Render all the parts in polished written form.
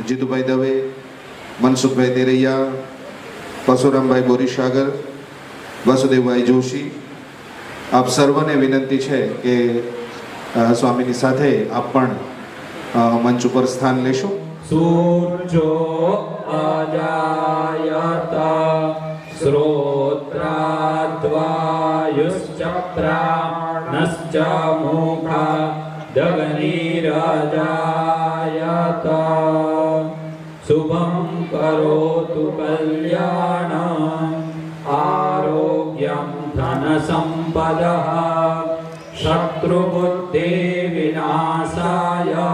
જીતુભાઈ દવે, મનસુખભાઈ દેરૈયા, પરશુરામભાઈ બોરીસાગર, વાસુદેવભાઈ જોશી, આપ સર્વને વિનંતી છે કે સ્વામીની સાથે આપ પણ મંચ ઉપર સ્થાન લેશો. સૂર્જો અજાયતા શ્રોત્રાદ્વાયુશ્ચક્રાણશ્ચ મુખા દગનીરજાયતા શુભં કરોતુ કલ્યાણં આરોગ્યં ધન સંપદઃ શત્રુબુદ્ધિ વિનાશાય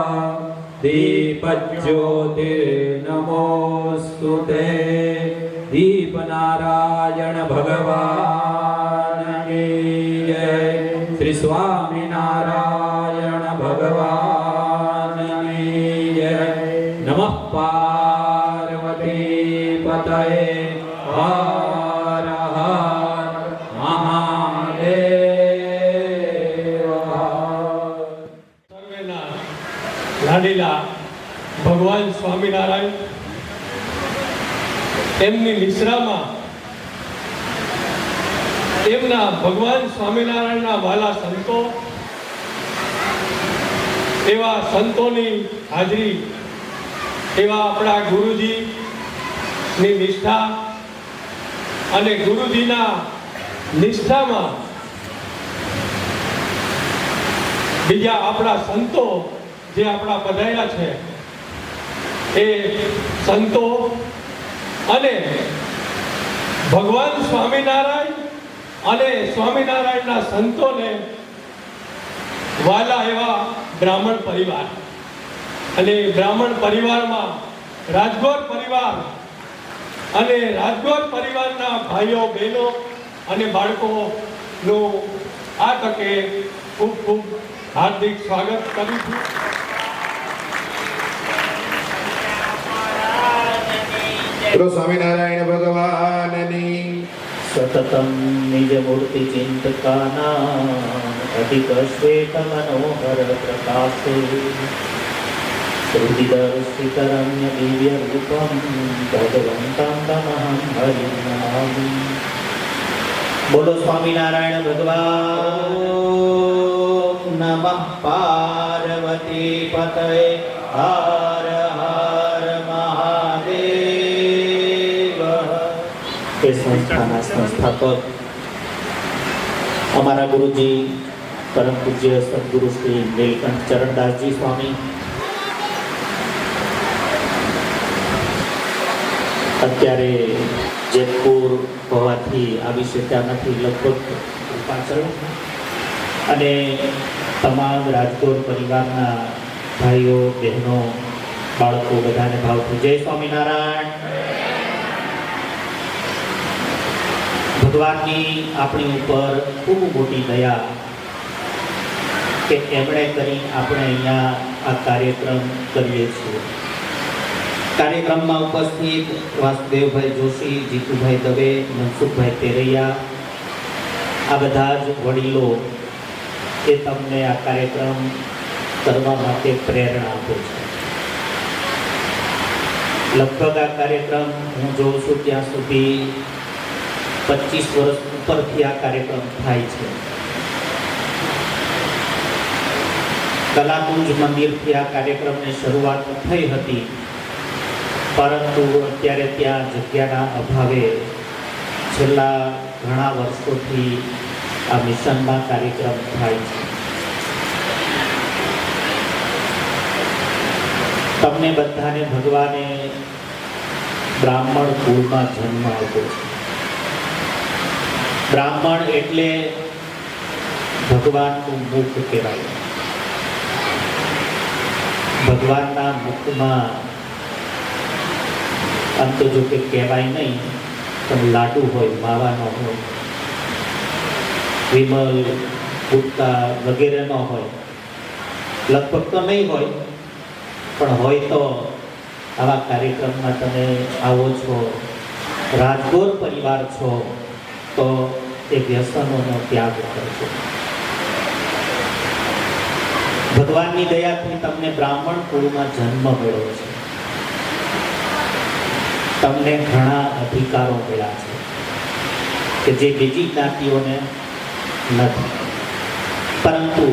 દીપજ્યોતિર્નમોસ્તુતે. દીપનારાયણ ભગવાન કી જય. શ્રી સ્વામિનારાયણ ભગવાન કી જય. નમઃ પાર્વતી પતયે. હર હર મહાદેવ. લાડીલા ભગવાન સ્વામિનારાયણ એમની નિશ્રામાં એમના ભગવાન સ્વામિનારાયણના વાલા સંતો, એવા સંતોની હાજરી, એવા આપણા ગુરુજીની નિષ્ઠા અને ગુરુજીના નિષ્ઠામાં બીજા આપણા સંતો જે આપણા પધાર્યા છે એ સંતો અને ભગવાન સ્વામિનારાયણ અને સ્વામિનારાયણના સંતોને વાલા એવા બ્રાહ્મણ પરિવાર, અને બ્રાહ્મણ પરિવારમાં રાજગોર પરિવાર અને રાજગોર પરિવારના ભાઈઓ બહેનો અને બાળકોનું આ તકે ખૂબ ખૂબ હાર્દિક સ્વાગત કરું છું. બોલો સ્વામિનારાયણ ભગવાનની. સતતમ નિજ મૂર્તિ ચિંતકાના અધિક શ્વેત મનોહર પ્રકાશે હૃદિદર્શિત રમ્ય દિવ્ય રૂપમ ભગવંતમ તમહં હરિ નમામિ. બોલો સ્વામિનારાયણ ભગવાન. નમઃ પાર્વતી પતયે હર હર મહાદેવ. એ સંસ્થાના સંસ્થાપક અમારા ગુરુજી પરમ પૂજ્ય સદગુરુ શ્રી નીલકંઠ ચરણદાસજી સ્વામી અત્યારે જેતપુર હોવાથી આવી શક્યા નથી, લગભગ પાછળ, અને તમામ રાજકોટ પરિવારના ભાઈઓ બહેનો બાળકો બધાને ભાવથી જય સ્વામિનારાયણ. ભગવાનની આપણી ઉપર ખૂબ મોટી દયા કે એમણે કરી આપણે અહીંયા આ કાર્યક્રમ કરીએ છીએ. કાર્યક્રમમાં ઉપસ્થિત વાસુદેવભાઈ જોશી, જીતુભાઈ દવે, મનસુખભાઈ તેરૈયા, આ બધા જ વડીલો એ તમને આ કાર્યક્રમ કરવા માટે પ્રેરણા આપે છે. લગભગ આ કાર્યક્રમ હું જોઉં છું ત્યાં સુધી 25 વર્ષ ઉપરથી આ કાર્યક્રમ થાય છે. કલાકુંજ મંદિરથી આ કાર્યક્રમની શરૂઆત થઈ હતી, પરંતુ અત્યારે ત્યાં જગ્યાના અભાવે છેલ્લા ઘણા વર્ષોથી આ મિશનમાં કાર્યક્રમ થાય છે. તમને બધાને ભગવાને બ્રાહ્મણ કુળમાં જન્મ આપ્યો છે. બ્રાહ્મણ એટલે ભગવાનનું મુખ કહેવાય. ભગવાનના મુખમાં આમ તો જો કે કહેવાય નહીં, પણ લાડુ હોય, માવાનો હોય, વિમલ, ગુટકા વગેરે ન હોય, લગભગ તો નહીં હોય, પણ હોય તો આવા કાર્યક્રમમાં તમે આવો છો, રાજગોર પરિવાર છો, તો એ વ્યસનોનો ત્યાગ કરજો. ભગવાનની દયાથી તમને બ્રાહ્મણ કુળમાં જન્મ મળ્યો છે. તમને ઘણા અધિકારો મળ્યા છે કે જે બીજી જ્ઞાતિઓને નથી, પરંતુ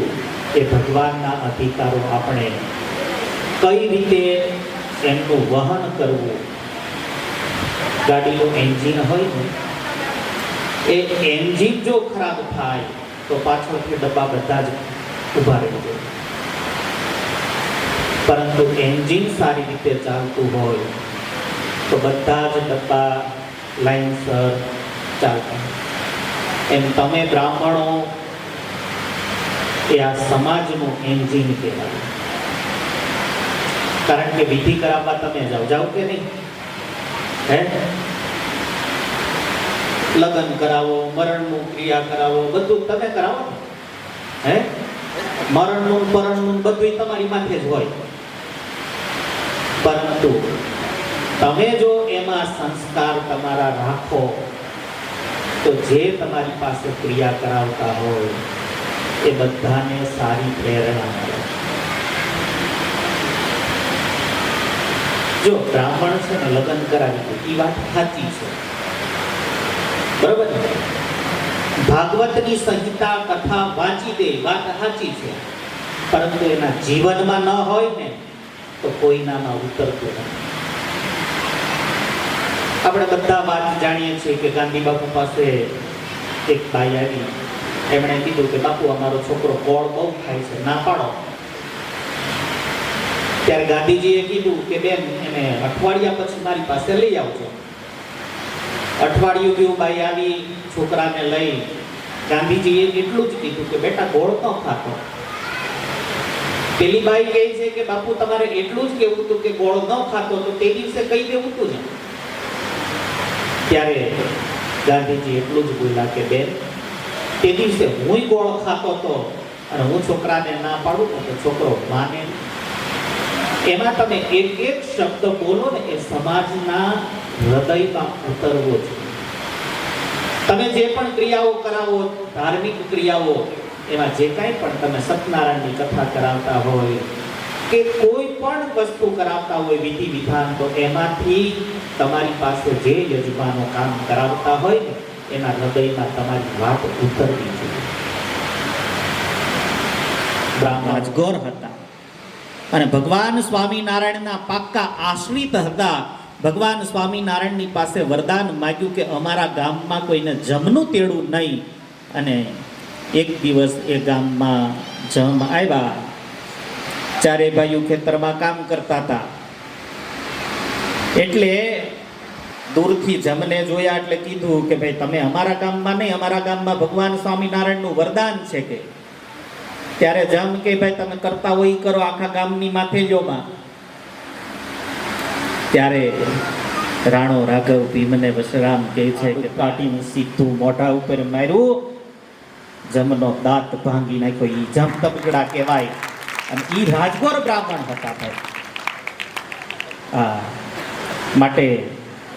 એ ભગવાનના અધિકારો આપણે કઈ રીતે એમનું વહન કરવું. ગાડીનું એન્જિન હોય ને, એ એન્જિન જો ખરાબ થાય તો પાછળથી ડબ્બા બધા જ ઊભા રહી જાય, પરંતુ એન્જિન સારી રીતે ચાલતું હોય તો બધા જ ડબ્બા લાઈનસર ચાલતા. એમ તમે બ્રાહ્મણો એ આ સમાજનું એન્જિન કહેવાય. કારણ કે વિધિ કરાવવા તમે જાઓ કે નહીં? હે, લગ્ન કરાવો, મરણનું ક્રિયા કરાવો, બધું તમે કરાવો ને. હે, મરણનું પરણનું બધું તમારી માથે જ હોય, પરંતુ તમે જો એમાં સંસ્કાર તમારા રાખો તો જે તમારી પાસે ક્રિયા કરાવતા હોય એ બધાને સારી પ્રેરણા મળે. જો બ્રાહ્મણ છે ને લગ્ન કરાવી દે, એ વાત સાચી છે, બરોબર ને? ભાગવતની સંહિતા કથા વાંચી દે, વાત સાચી છે, પરંતુ એના જીવનમાં ન હોય ને તો કોઈનામાં ઉતરતું નથી. આપણે બધા વાત જાણીએ છીએ કે ગાંધી બાપુ પાસે એક બાઈ આવી, એમણે કીધું કે બાપુ અમારો છોકરો ગોળ બહુ ખાય છે, ના પાડો. ત્યારે ગાંધીજીએ કીધું કે બેન, એને અઠવાડિયા પછી મારી પાસે લઈ આવજો. અઠવાડિયું ગયું, બાઈ આવી છોકરાને લઈ. ગાંધીજીએ એટલું જ કીધું કે બેટા ગોળ ન ખાતો. પેલી બાઈ કહે છે કે બાપુ તમારે એટલું જ કહેવું હતું કે ગોળ ન ખાતો તો તે દિવસે કહી દેવું હતું ને. ત્યારે ગાંધીજી એટલું જ બોલ્યા કે બેન, તે દિવસે હું ગોળ ખાતો હતો અને હું છોકરાને ના પાડું તો છોકરો માને. એમાં તમે એક એક શબ્દ બોલો ને એ સમાજના હૃદયમાં ઉતરવો છે. તમે જે પણ ક્રિયાઓ કરાવો, ધાર્મિક ક્રિયાઓ, એમાં જે કાંઈ પણ તમે સત્યનારાયણની કથા કરાવતા હોય કે કોઈ પણ વસ્તુ કરાવતા હોય, વિધિ વિધાન, તો એમાંથી તમારી પાસે જે યજમાનો કામ કરાવતા હોય ને એના હૃદયમાં તમારી વાત ઉતરવી જોઈએ. બ્રાહ્મણ ગોર હતા અને ભગવાન સ્વામિનારાયણના પાક્કા આશ્રિત હતા. ભગવાન સ્વામિનારાયણની પાસે વરદાન માગ્યું કે અમારા ગામમાં કોઈને જમનું તેડું નહીં. અને એક દિવસ એ ગામમાં જમ આવ્યા. ચારે ભાઈઓ ખેતરમાં કામ કરતા હતા એટલે દૂરથી જમને જોયા એટલે કીધું કે ભાઈ તમે અમારા ગામમાં નહીં, અમારા ગામમાં ભગવાન સ્વામિનારાયણનું વરદાન છે કે. ત્યારે જમ કે ભાઈ તમે કરતા હોય ઈ કરો, આખા ગામની માથે જોમાં. ત્યારે રાણો રાઘવ ભીમને વશરામ કહે છે કે કાટીને સીધું મોઢા ઉપર માર્યું, જમનો દાંત ભાંગી નાખ્યો. ઈ જમ તબગડા કહેવાય અને ઈ રાજગોર બ્રાહ્મણ હતા ભાઈ. માટે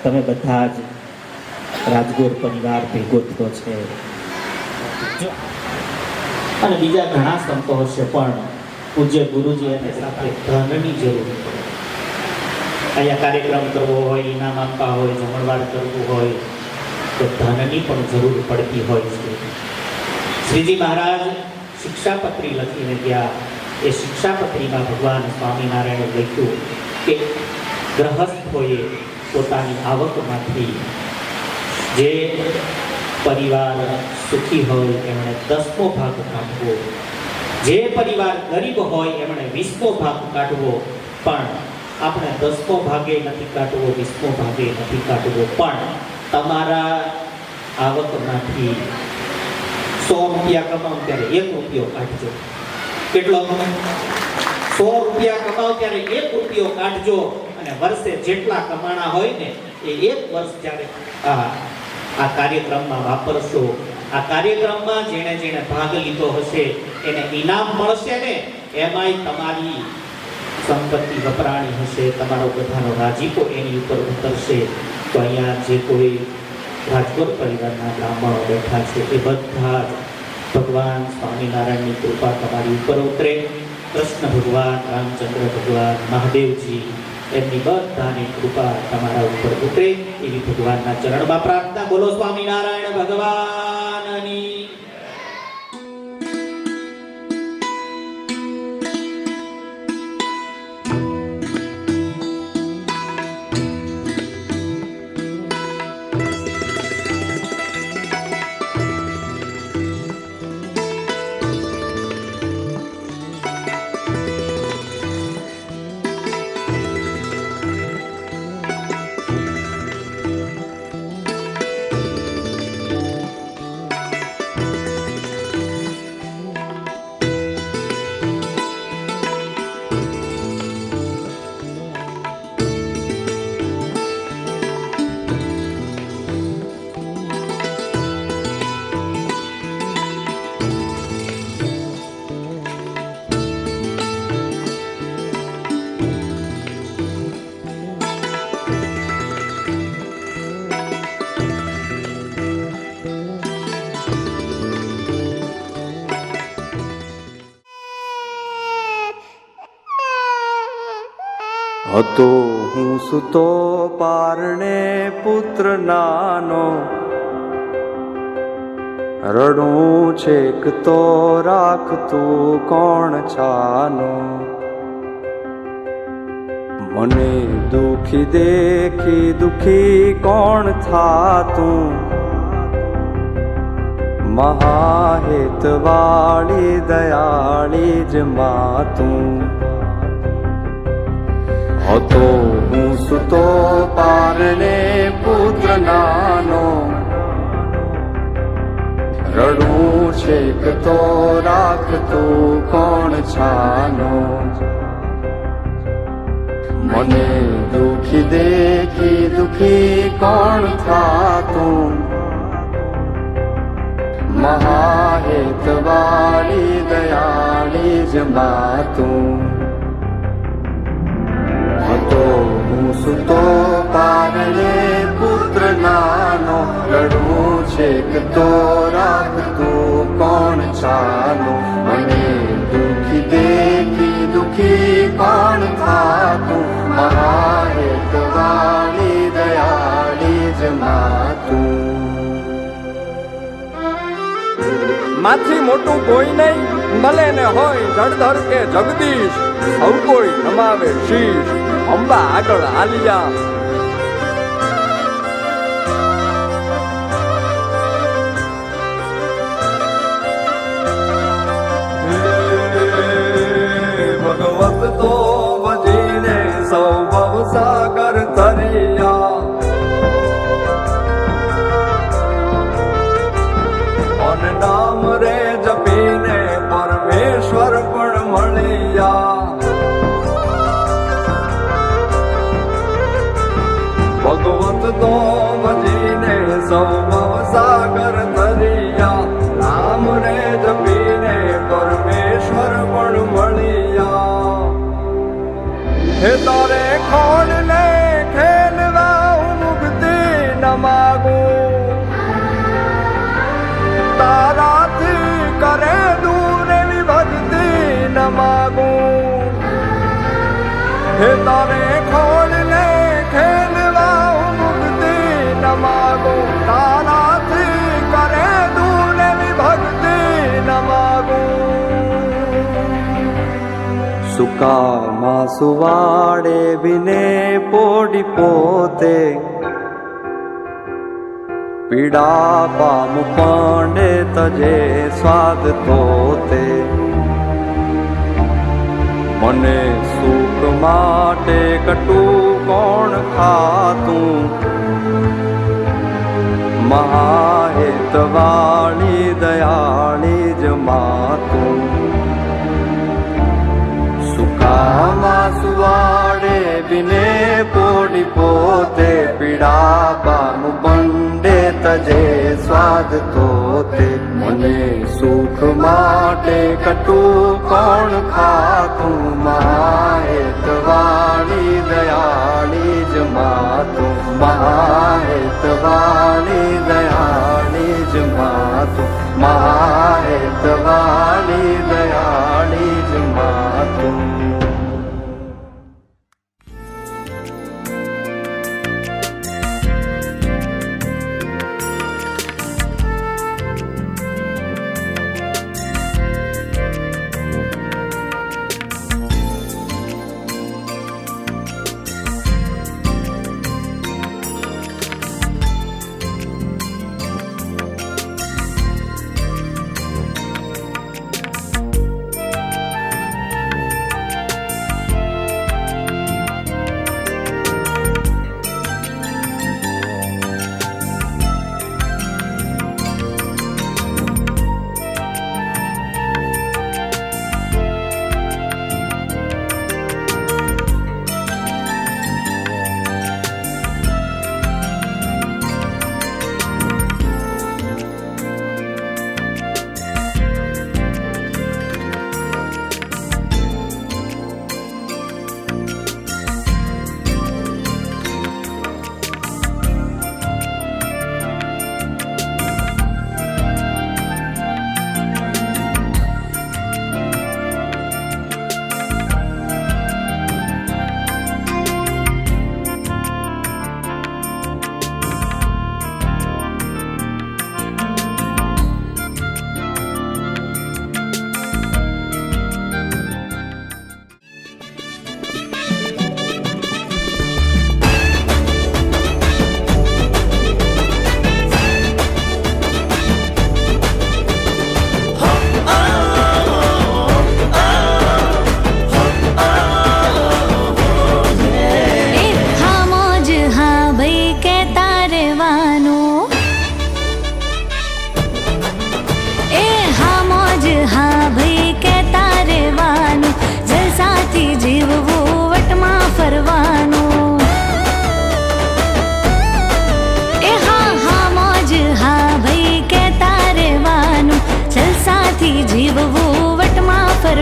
તમે બધા જ રાજગોર પરિવાર ભેગો થયો છે. અને બીજા ઘણા સંતો હશે પણ પૂજ્ય ગુરુજી અને સાથે ધનની જરૂર પડે. અહીંયા કાર્યક્રમ કરવો હોય, ઇનામ આપવા હોય, જમણવાર કરવું હોય તો ધનની પણ જરૂર પડતી હોય છે. શ્રીજી મહારાજ શિક્ષાપત્રી લખીને ગયા. એ શિક્ષાપત્રીમાં ભગવાન સ્વામિનારાયણે લખ્યું કે ગ્રહસ્થોએ પોતાની આવકમાંથી જે પરિવાર સુખી હોય એમણે 10મો ભાગ કાઢવો, જે પરિવાર ગરીબ હોય એમણે 20મો ભાગ કાઢવો. પણ આપણે 10મો ભાગે નથી કાઢવો, 20મો ભાગે નથી કાઢવો, પણ તમારા આવકમાંથી 100 રૂપિયા કમાઓ ત્યારે 1 રૂપિયો કાઢજો. કેટલો? 100 રૂપિયા કમાઓ ત્યારે 1 રૂપિયો કાઢજો. અને વર્ષે જેટલા કમાણા હોય ને એ 1 વર્ષ જ્યારે આ કાર્યક્રમમાં વાપરશો, આ કાર્યક્રમમાં જેણે જેણે ભાગ લીધો હશે એને ઇનામ મળશે ને, એમાંય તમારી સંપત્તિ વપરાણી હશે, તમારો બધાનો રાજીપો એની ઉપર ઉતરશે. તો અહીંયા જે કોઈ રાજકોટ પરિવારના બ્રાહ્મણો બેઠા છે એ બધા જ ભગવાન સ્વામિનારાયણની કૃપા તમારી ઉપર ઉતરે. કૃષ્ણ ભગવાન, રામચંદ્ર ભગવાન, મહાદેવજી એમની બધાની કૃપા તમારા ઉપર ઉતરે એવી ભગવાનના ચરણમાં પ્રાર્થના. બોલો સ્વામિનારાયણ ભગવાનની. હતો હું સુતો પારણે પુત્ર નાનો, રડું છેક તો રાખતું કોણ છાનો. મને દુખી દેખી દુખી કોણ થાતું, મહાહેત વાળી દયાળી જ માતું. હતો હું સૂતો પારણે પુત્ર નાનો, રડું છેક તો રાખતું કોણ છાનો. મને દુખી દેખી દુખી કોણ થાતું, મહાહેતવાળી દયાળી જ માતું. હતો હું સૂતો પારણે પુત્ર નાનો, રડું છેક તો રાખતું કોણ છાનો. મને દુખી દેખી દુખી કોણ થાતું, મહાહેતવાળી દયાળી જ માતું. માથી મોટું કોઈ નહીં, ભલે ને હોય જળધર કે જગદીશ, સૌ કોઈ નમાવે શીશ, અંબા આગળ આલિયા. ભગવત તો ભજીને સૌ ભવસાગર તરિયા, નામ રે જપીને પરમેશ્વર પણ મળ્યા. ભગવત તો ભજીને સૌ ભવસાગર તરિયા, નામ રે જપીને પરમેશ્વર પણ મળ્યા. હે તારે ખોડ ને ખેલવા હું મુક્તિ ન માગું, તારાથી કરે દૂર એવી ભક્તિ ન માગું. હે તારે ખોલ ને ખેલવા હું મુક્તિ ન માગું, તારાથી કરે દૂર એવી ભક્તિ ન માગું. સુકામાં સુવાડે વિને પોડી પોતે, પીડા પામ પાંડે તજે સ્વાદ તોતે. મને સુખ માટે કટું કોણ ખાતું, મહાહેતવાળી દયાળી જ માતું. સુકામાં સુવાડે વિને પોડી પોતે, પીડા પામ પાંડે તજે સ્વાદ તોતે. મને સુખ માટે કટું કોણ ખાતું, મહાહેતવાળી દયાળી જ માતું. મહાહેતવાળી દયાળી જ માતું, મહાહેતવાળી દયાળી જ માતું.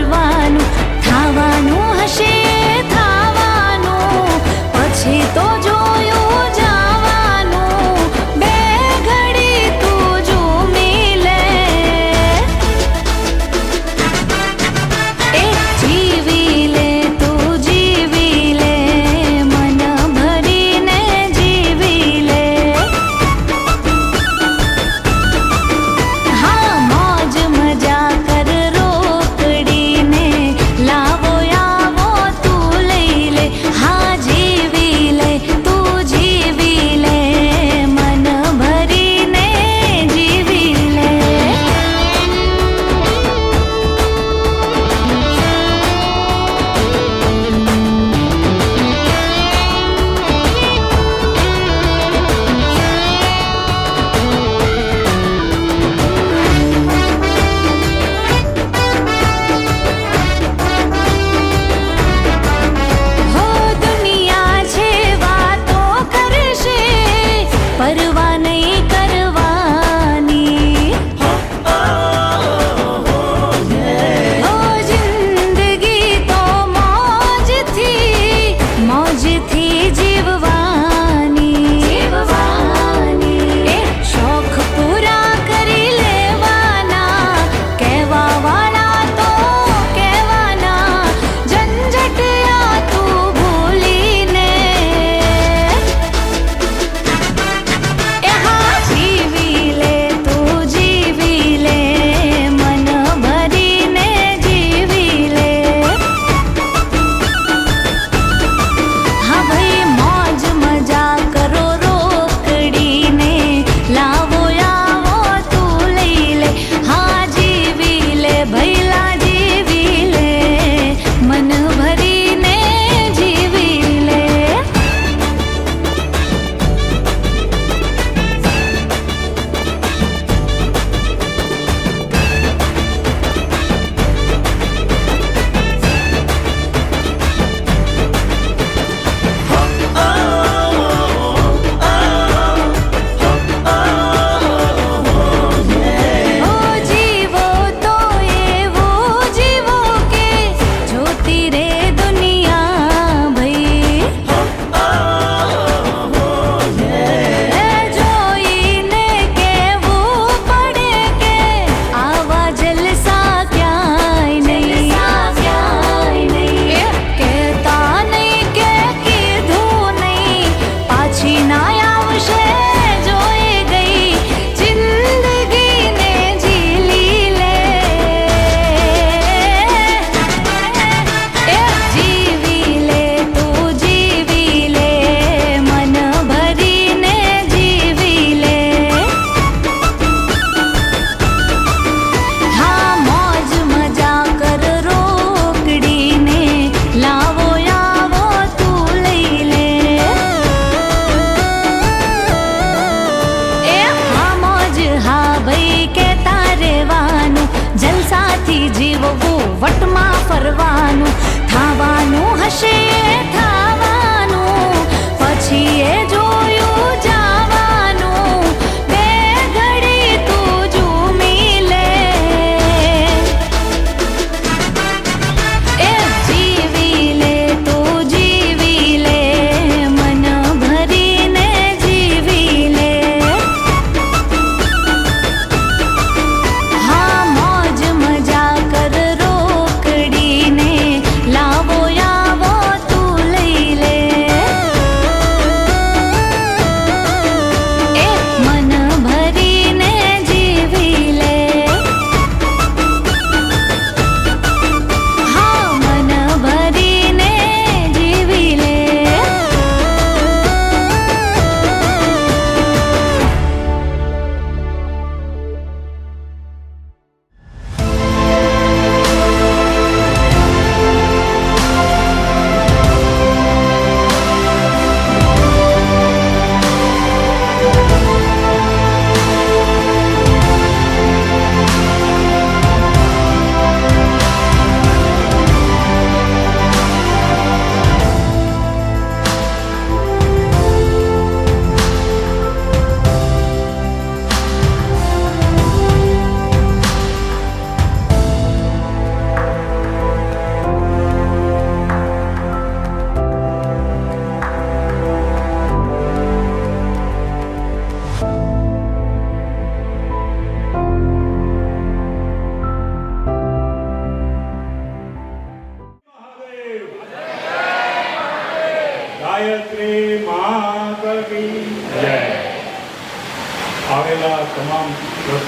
ફરવાનું થાવાનું હશે થાવાનું પછી તો જોયું જવાનું બે ઘડી તું ઝૂમી લે એ જીવી લે તું જીવી લે મન ભરીને જીવી લે હા મોજ મજા કર રોકડીને લાવો આવો તું લઈ લે હા જીવી લે તું જીવી લે મન ભરીને જીવી લે હો દુનિયા છે વાતો કરશે પરવા નહીં કરવાની હો જિંદગી તો મોજથી જીવવાની એ શોખ પૂરા કરી લેવાના કહેવા વાળા તો કહેવાના ઝંઝટિયા તું ભૂલીને એ હા જીવી લે તું જીવી લે મન ભરીને જીવી લે હા ભાઈ મોજ મજા કરો રોકડીને લાવો આવો તું લઈ લે હા જીવી લે ભૈલા જીવી લે મન ભરીને જીવી લે ઓ જીવો તો એવું જીવો કે જોતી રે દુનિયા ભઈ જોઈને કેવું પડે કે આવા જલસા ક્યાંય નહીં કહેતા નહીં કે કીધું નહીં પાછી ના આવશે જોઈ ગઈ જિંદગીને ઝીલી લે એ જીવી લે તું જીવી લે મન ભરીને જીવી લે હા મોજ મજા કર રોકડીને લાવો આવો તું લઈ લે એ હા મોજ હા ભાઈ કેતા રેવાનું જલસાથી જીવવું વટમાં ફરવાનું થાવાનું હશે થાવાનું પછી એ જોયું જવાનું બે ઘડી તું ઝૂમી લે એ જીવી લે તું જીવી લે મન ભરીને જીવી લે હા મોજ મજા કર રોકડીને લાવો આવો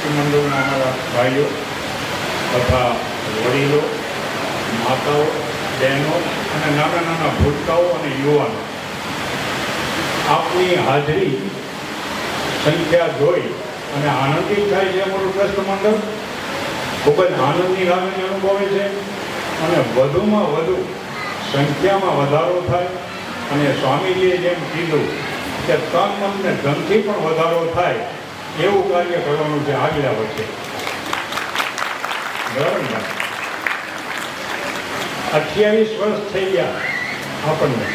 ટ્રસ્ટી મંડળના અમારા ભાઈઓ તથા વડીલો, માતાઓ, બહેનો અને નાના નાના ભૂલકાઓ અને યુવાનો, આપની હાજરી સંખ્યા જોઈ અને આનંદિત થાય છે. અમારું ટ્રસ્ટ મંડળ ખૂબ જ આનંદની લાગણી અનુભવે છે અને વધુમાં વધુ સંખ્યામાં વધારો થાય અને સ્વામીજીએ જેમ કીધું કે તન મન ને ધનથી પણ વધારો થાય એવું કાર્ય કરવાનું છે આગલા વર્ષે. બરાબર ને? 28 વર્ષ થઈ ગયા આપણને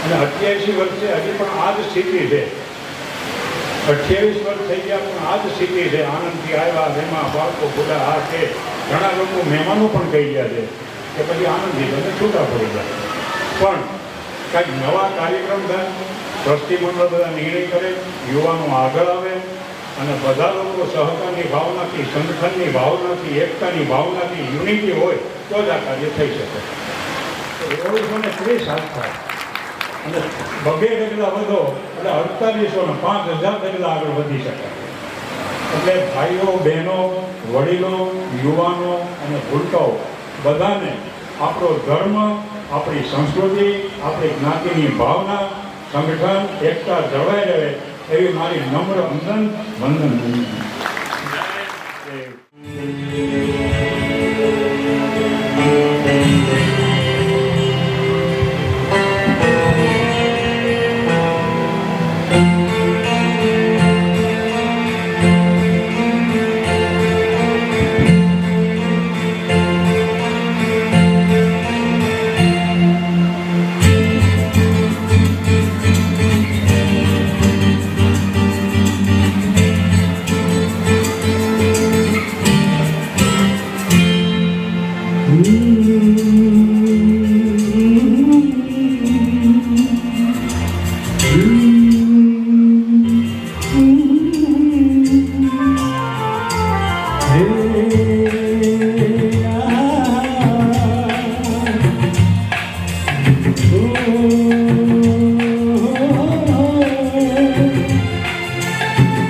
અને 88 વર્ષે હજી પણ આ જ સ્થિતિ છે. 28 વર્ષ થઈ ગયા પણ આ જ સ્થિતિ છે. આનંદથી આવ્યા, એમાં બાળકો બધા આ છે. ઘણા લોકો મહેમાનો પણ કહી ગયા છે કે પછી આનંદથી તમે છૂટા પડી જાય. પણ કાંઈક નવા કાર્યક્રમ થાય, ટ્રસ્ટી મંડળ બધા નિર્ણય કરે, યુવાનો આગળ આવે અને બધા લોકો સહકારની ભાવનાથી, સંગઠનની ભાવનાથી, એકતાની ભાવનાથી યુનિટી હોય તો જ આ કાર્ય થઈ શકે. 1930 થાય અને 2 ડગલા વધો એટલે 4805 ડગલા આગળ વધી શકાય. એટલે ભાઈઓ, બહેનો, વડીલો, યુવાનો અને ભૂલકાઓ બધાને આપણો ધર્મ, આપણી સંસ્કૃતિ, આપણી જ્ઞાતિની ભાવના, સંગઠન, એકતા જળવાઈ રહે એવી મારી નમ્ર વંદન.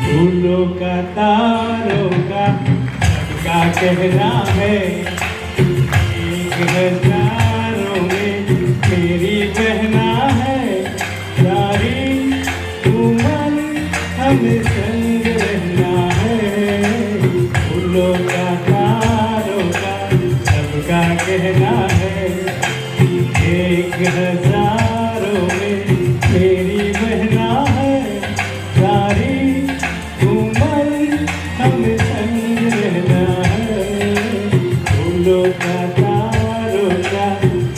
फूलों का तारों का सबका कहना है, एक हजारों में मेरी बहना है, सारी उम्र हमें संग रहना है। फूलों का तारों का सबका कहना है, एक हजारों में मेरी बहना है, सारी उम्र हमें संग रहना है। फूलों का तारों का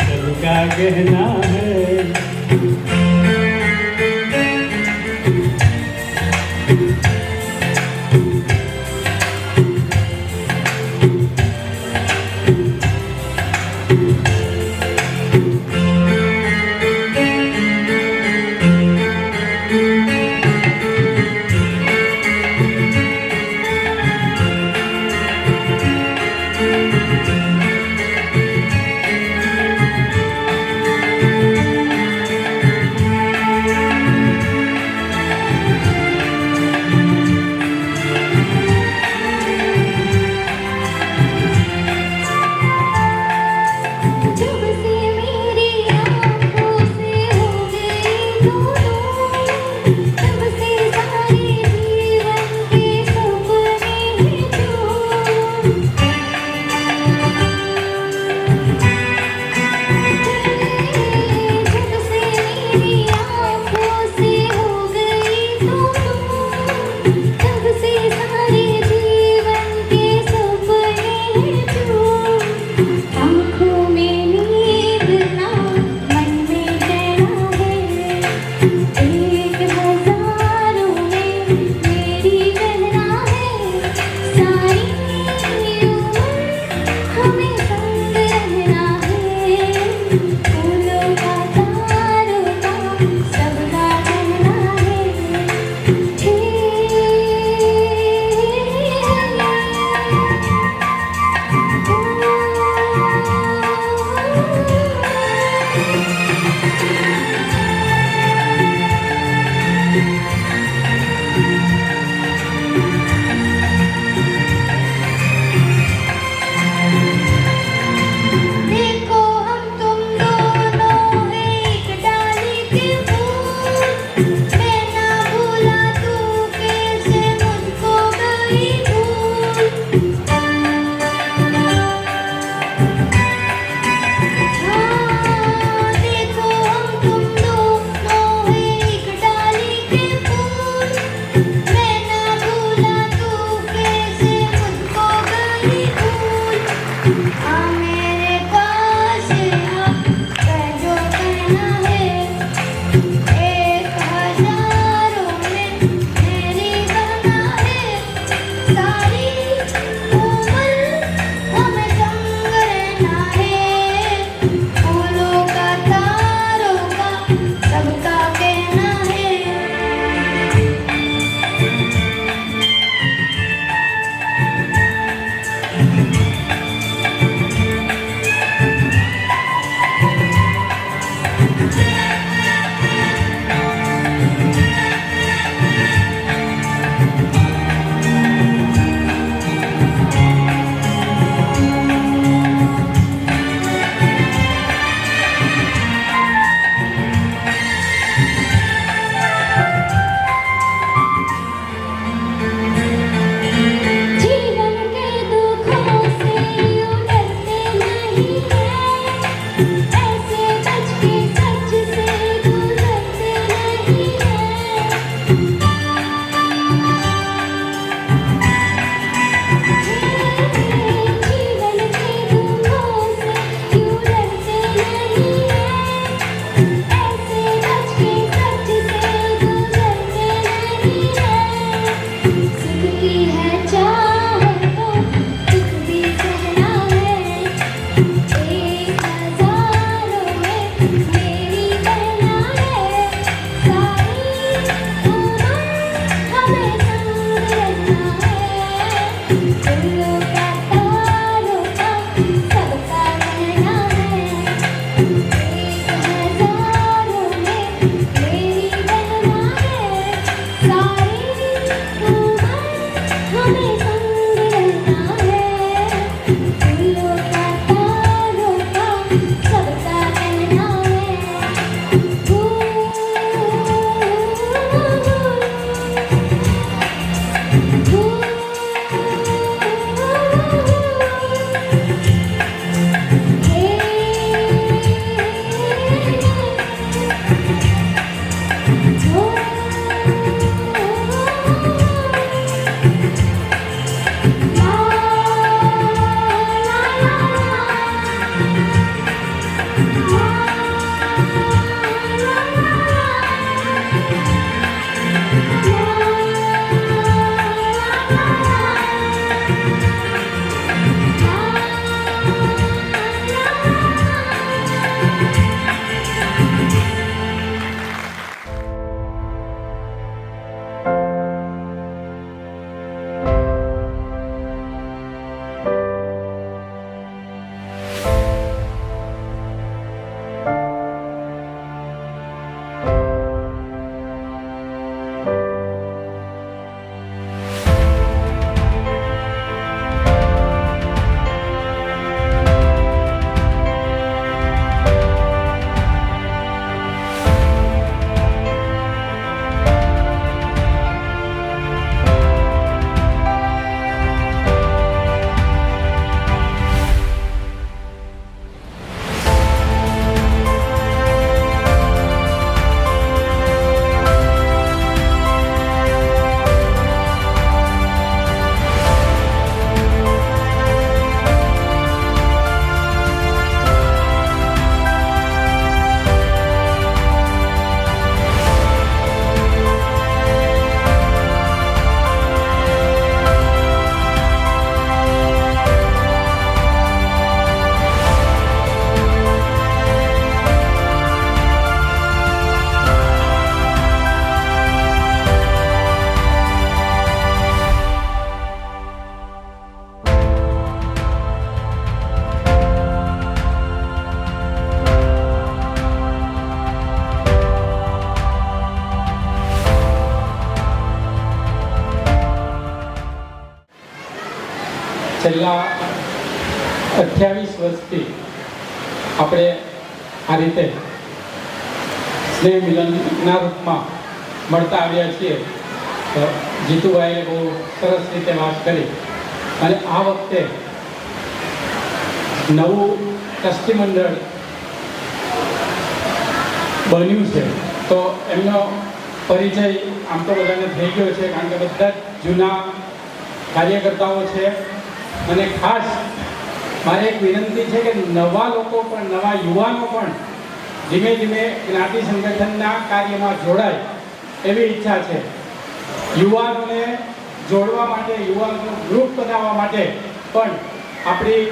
सबका कहना है। सारी उम्र हमें संग रहना है। फूलों का तारों का सबका कहना है। जीवन के दुखों से यूं डरते नहीं हैं। ऐसे बच के सच से गुजरते नहीं हैं। जीवन के दुखों से यूं डरते नहीं हैं। ऐसे बच के सच से गुजरते नहीं हैं। सुख की है चाहत तो दुख भी सहना है। एक हजारों में मेरी बहना है। सारी उम्र हमें संग रहना है। फूलों का तारों का सबका कहना है। एक हजारों में मेरी बहना है। सारी उम्र हमें संग रहना है। फूलों का तारों का सबका कहना છેલ્લા 28 વર્ષથી આપણે આ રીતે સ્નેહ મિલનના રૂપમાં મળતા આવ્યા છીએ. તો જીતુભાઈએ બહુ સરસ રીતે વાત કરી અને આ વખતે નવું ટ્રસ્ટી મંડળ બન્યું છે. તો એમનો પરિચય આમ તો બધાને થઈ ગયો છે, કારણ કે બધા જ જૂના કાર્યકર્તાઓ છે. અને ખાસ મારે એક વિનંતી છે કે નવા લોકો પણ, નવા યુવાનો પણ ધીમે ધીમે જ્ઞાતિ સંગઠનના કાર્યમાં જોડાય એવી ઈચ્છા છે. યુવાનોને જોડવા માટે, યુવાનોનું ગ્રુપ બનાવવા માટે પણ આપણી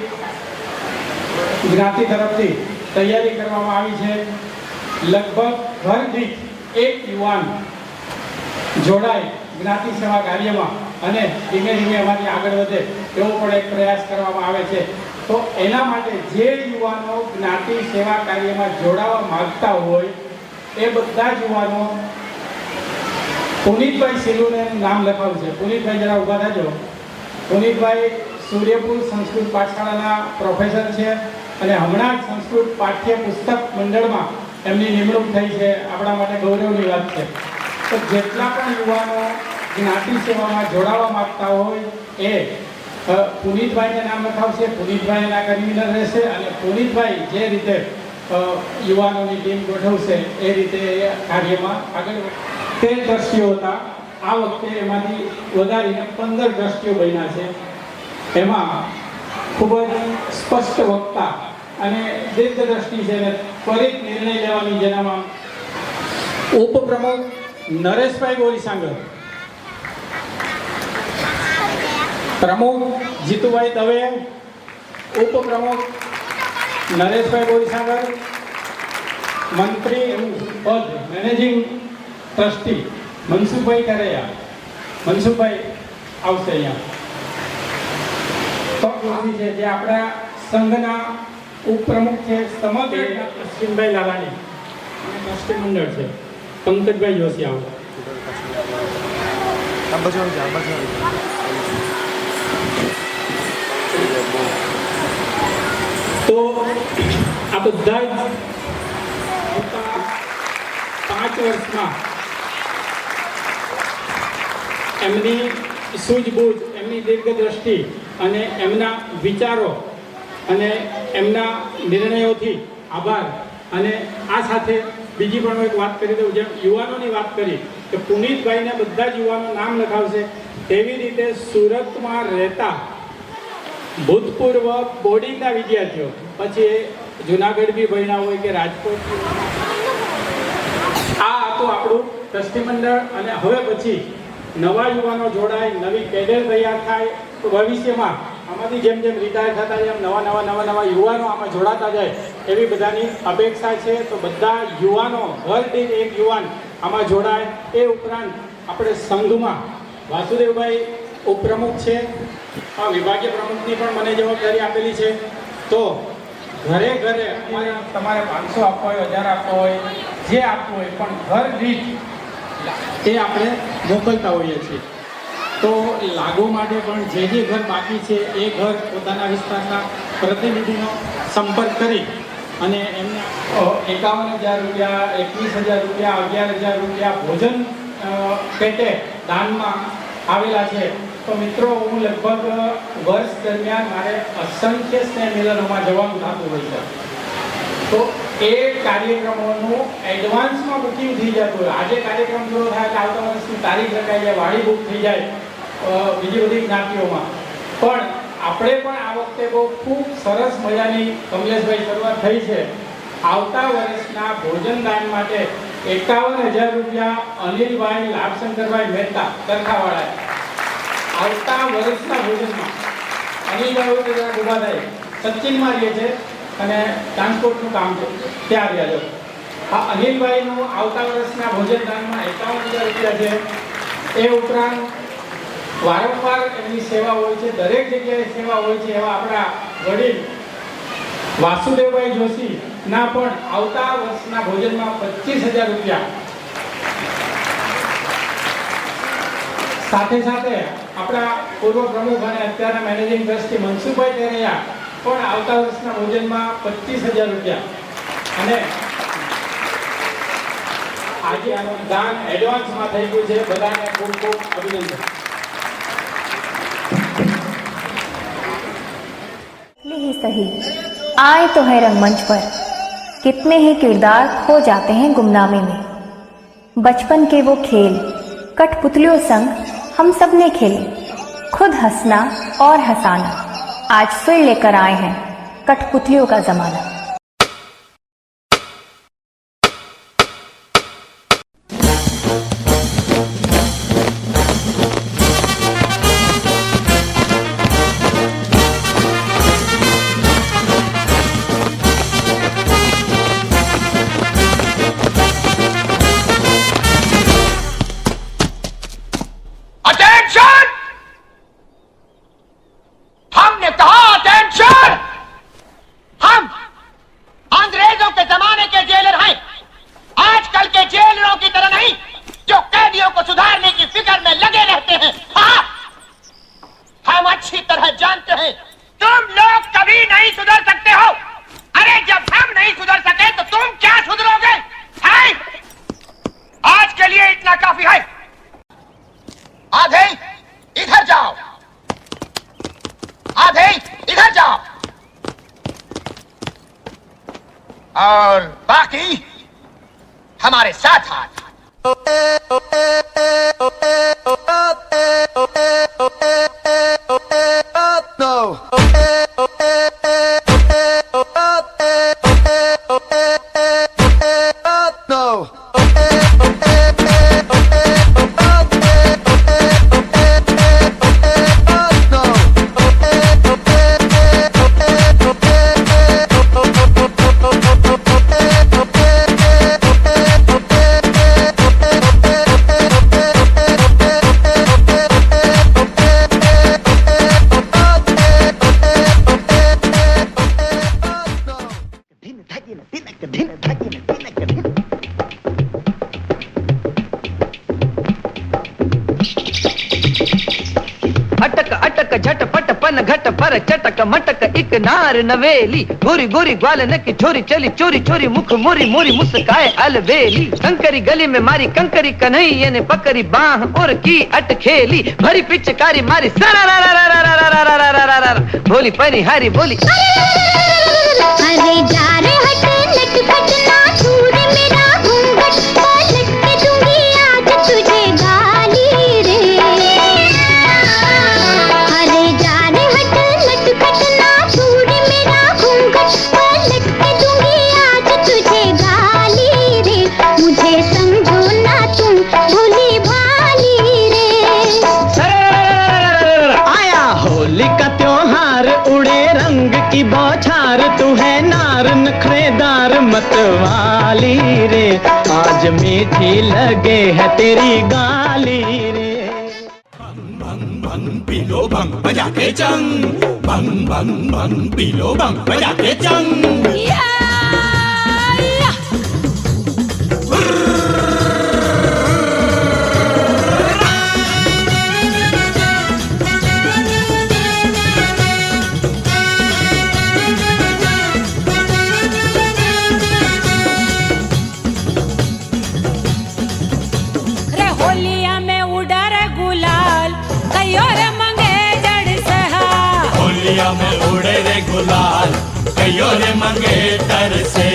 જ્ઞાતિ તરફથી તૈયારી કરવામાં આવી છે. લગભગ ઘર દીઠ એક યુવાન જોડાય જ્ઞાતિ સેવા કાર્યમાં અને ધીમે ધીમે અમારી આગળ વધે એવો પણ એક પ્રયાસ કરવામાં આવે છે. તો એના માટે જે યુવાનો જ્ઞાતિ સેવા કાર્યમાં જોડાવા માંગતા હોય એ બધા જ યુવાનો પુનિતભાઈ સિલુને નામ લખાવ્યું છે. પુનિતભાઈ જરા ઊભા થજો. પુનિતભાઈ સૂર્યપુર સંસ્કૃત પાઠશાળાના પ્રોફેસર છે અને હમણાં જ સંસ્કૃત પાઠ્ય પુસ્તક મંડળમાં એમની નિમણૂક થઈ છે. આપણા માટે ગૌરવની વાત છે. તો જેટલા પણ યુવાનો જ્ઞાતિ સેવામાં જોડાવા માંગતા હોય એ પુનિતભાઈને નામ લખાવશે. પુનિતભાઈ એના કન્વીનર રહેશે અને પુનિતભાઈ જે રીતે યુવાનોની ટીમ ગોઠવશે એ રીતે એ કાર્યમાં આગળ 13 ટ્રસ્ટીઓ હતા. આ વખતે એમાંથી વધારીને 15 ટ્રસ્ટીઓ બન્યા છે. એમાં ખૂબ જ સ્પષ્ટ વક્તા અને દીર્ઘદ્રષ્ટિ છે અને ત્વરિત નિર્ણય લેવાની જેનામાં ઉપપ્રમુખ નરેશભાઈ ગોરીસાગર, પ્રમુખ જીતુભાઈ દવે, ઉપપ્રમુખ નરેશભાઈ ગોરીસાગર, મંત્રી પદ મેનેજિંગ ટ્રસ્ટી મનસુખભાઈ કરેયા. મનસુખભાઈ આવશે અહીંયા. તો જોડી છે જે આપણા સંઘના ઉપપ્રમુખ છે સમગ્ર અશ્વિનભાઈ લાલાણી અને ટ્રસ્ટી મંડળ છે પંકજભાઈ જોશી. આવો તો આ બધા જ 5 વર્ષમાં એમની સૂઝબૂઝ, એમની દીર્ઘદ્રષ્ટિ અને એમના વિચારો અને એમના નિર્ણયોથી આભાર. અને આ સાથે બીજી પણ હું એક વાત કરી દઉં. જેમ યુવાનોની વાત કરી કે પુનિતભાઈને બધા જ યુવાનો નામ લખાવશે, તેવી રીતે સુરતમાં રહેતા ભૂતપૂર્વ બોર્ડિંગના વિદ્યાર્થીઓ, પછી એ જુનાગઢ બી ભણ્યા હોય કે રાજકોટ, આ હતું આપણું ટ્રસ્ટી મંડળ. અને હવે પછી નવા યુવાનો જોડાય, નવી કેડર તૈયાર થાય તો ભવિષ્યમાં આમાંથી જેમ જેમ રિટાયર થતા જાય એમ નવા યુવાનો આમાં જોડાતા જાય એવી બધાની અપેક્ષા છે. તો બધા યુવાનો, ઘર દીઠ એક યુવાન આમાં જોડાય. એ ઉપરાંત આપણે સંઘમાં વાસુદેવભાઈ ઉપપ્રમુખ છે, આ વિભાગીય પ્રમુખની પણ મને જવાબદારી આપેલી છે. તો ઘરે ઘરે તમારે 500 આપવા હોય, 1000 આપવા હોય, જે આપવું હોય, પણ ઘર દીઠ એ આપણે મોકલતા હોઈએ છીએ. તો લાગુ માટે પણ જે ઘર બાકી છે એ ઘર પોતાના વિસ્તારના પ્રતિનિધિનો સંપર્ક કરી અને એમને 51,000 રૂપિયા, 21,000 રૂપિયા, 11,000 રૂપિયા ભોજન પેટે દાનમાં આવેલા છે. તો મિત્રો, હું લગભગ વર્ષ દરમિયાન મારે અસંખ્ય સ્નેહ મિલનોમાં જવાનું થતું હોય છે. તો એ કાર્યક્રમોનું એડવાન્સમાં બુકિંગ થઈ જતું હોય. આજે કાર્યક્રમ પૂરો થાય એટલે આવતા વર્ષની તારીખ લખાઈ જાય, વાડી બુક થઈ જાય બીજી બધી જ્ઞાતિઓમાં. પણ આપણે પણ આ વખતે બહુ ખૂબ સરસ મજાની કમલેશભાઈ શરૂઆત થઈ છે. આવતા વર્ષના ભોજનદાન માટે 51,000 રૂપિયા અનિલભાઈ લાભશંકરભાઈ મહેતા તરખાવાળાએ આવતા વર્ષના ભોજનમાં, અનિલભાઈ જરા ઉભા થાય, સચિનમાં રહે છે અને ટ્રાન્સપોર્ટનું કામ છે ત્યાં રહ્યા છે. આ અનિલભાઈનું આવતા વર્ષના ભોજનદાનમાં 51,000 રૂપિયા છે. એ ઉપરાંત વારંવાર એમની સેવા હોય છે, દરેક જગ્યાએ સેવા હોય છે એવા આપણા વડીલ વાસુદેવભાઈ જોશી ના પણ આવતા વર્ષના ભોજનમાં 25,000 રૂપિયા. સાથે સાથે આપણા પૂર્વ પ્રમુખ અને અત્યારના મેનેજિંગ ટ્રસ્ટી મનસુખભાઈ કરેયા પણ આવતા વર્ષના ભોજનમાં 25,000 રૂપિયા. અને આજે આનું દાન એડવાન્સમાં થઈ ગયું છે. બધાને ખૂબ ખૂબ અભિનંદન. ही सही आए तो है रंगमंच पर, कितने ही किरदार खो जाते हैं गुमनामी में. बचपन के वो खेल कठपुतलियों संग हम सब ने खेले, खुद हंसना और हंसाना. आज फिर लेकर आए हैं कठपुतलियों का जमाना. जानते हैं तुम लोग कभी नहीं सुधर सकते हो। अरे जब हम नहीं सुधर सके तो तुम क्या सुधरोगे? हैं? आज के लिए इतना काफी है। आधे इधर जाओ, आधे इधर जाओ, और बाकी हमारे साथ हाथ। अटक अटक झटपट पन घट पर चटक मटक एक नार नवेली गोरी गोरी ग्वालन की छोरी चली चोरी चोरी मुख मोरी मोरी मुस्काए अलबेली कंकरी गली में मारी कंकरी कन्हैया ने पकड़ी बाह और की अटखेली भरी पिचकारी मारी भोली परी हरी बोली अरे जा रे हट नटखट ना छूर मेरा घूंघट पलट के दूंगी आज तुझे गाली रे। अरे जा रे हट नटखट ना छूर मेरा घूंघट पलट के दूंगी आज तुझे गाली रे। मुझे समझो ना तुम भोली भाली रे। आया होली का त्योहार उड़े रंग की बौछार तू है नार नखरेदार मतवाली रे आज मीठी लगे है तेरी गाली रे। भंग पीलो भंग बजा के चंग भंग भंग भंग पीलो भंग बजा के चंग। रे होलिया में उड़ा रे गुलाल कयो रे मंगे जड़ सहा। होलिया में उड़े रे गुलाल कयो रे मंगे तर से।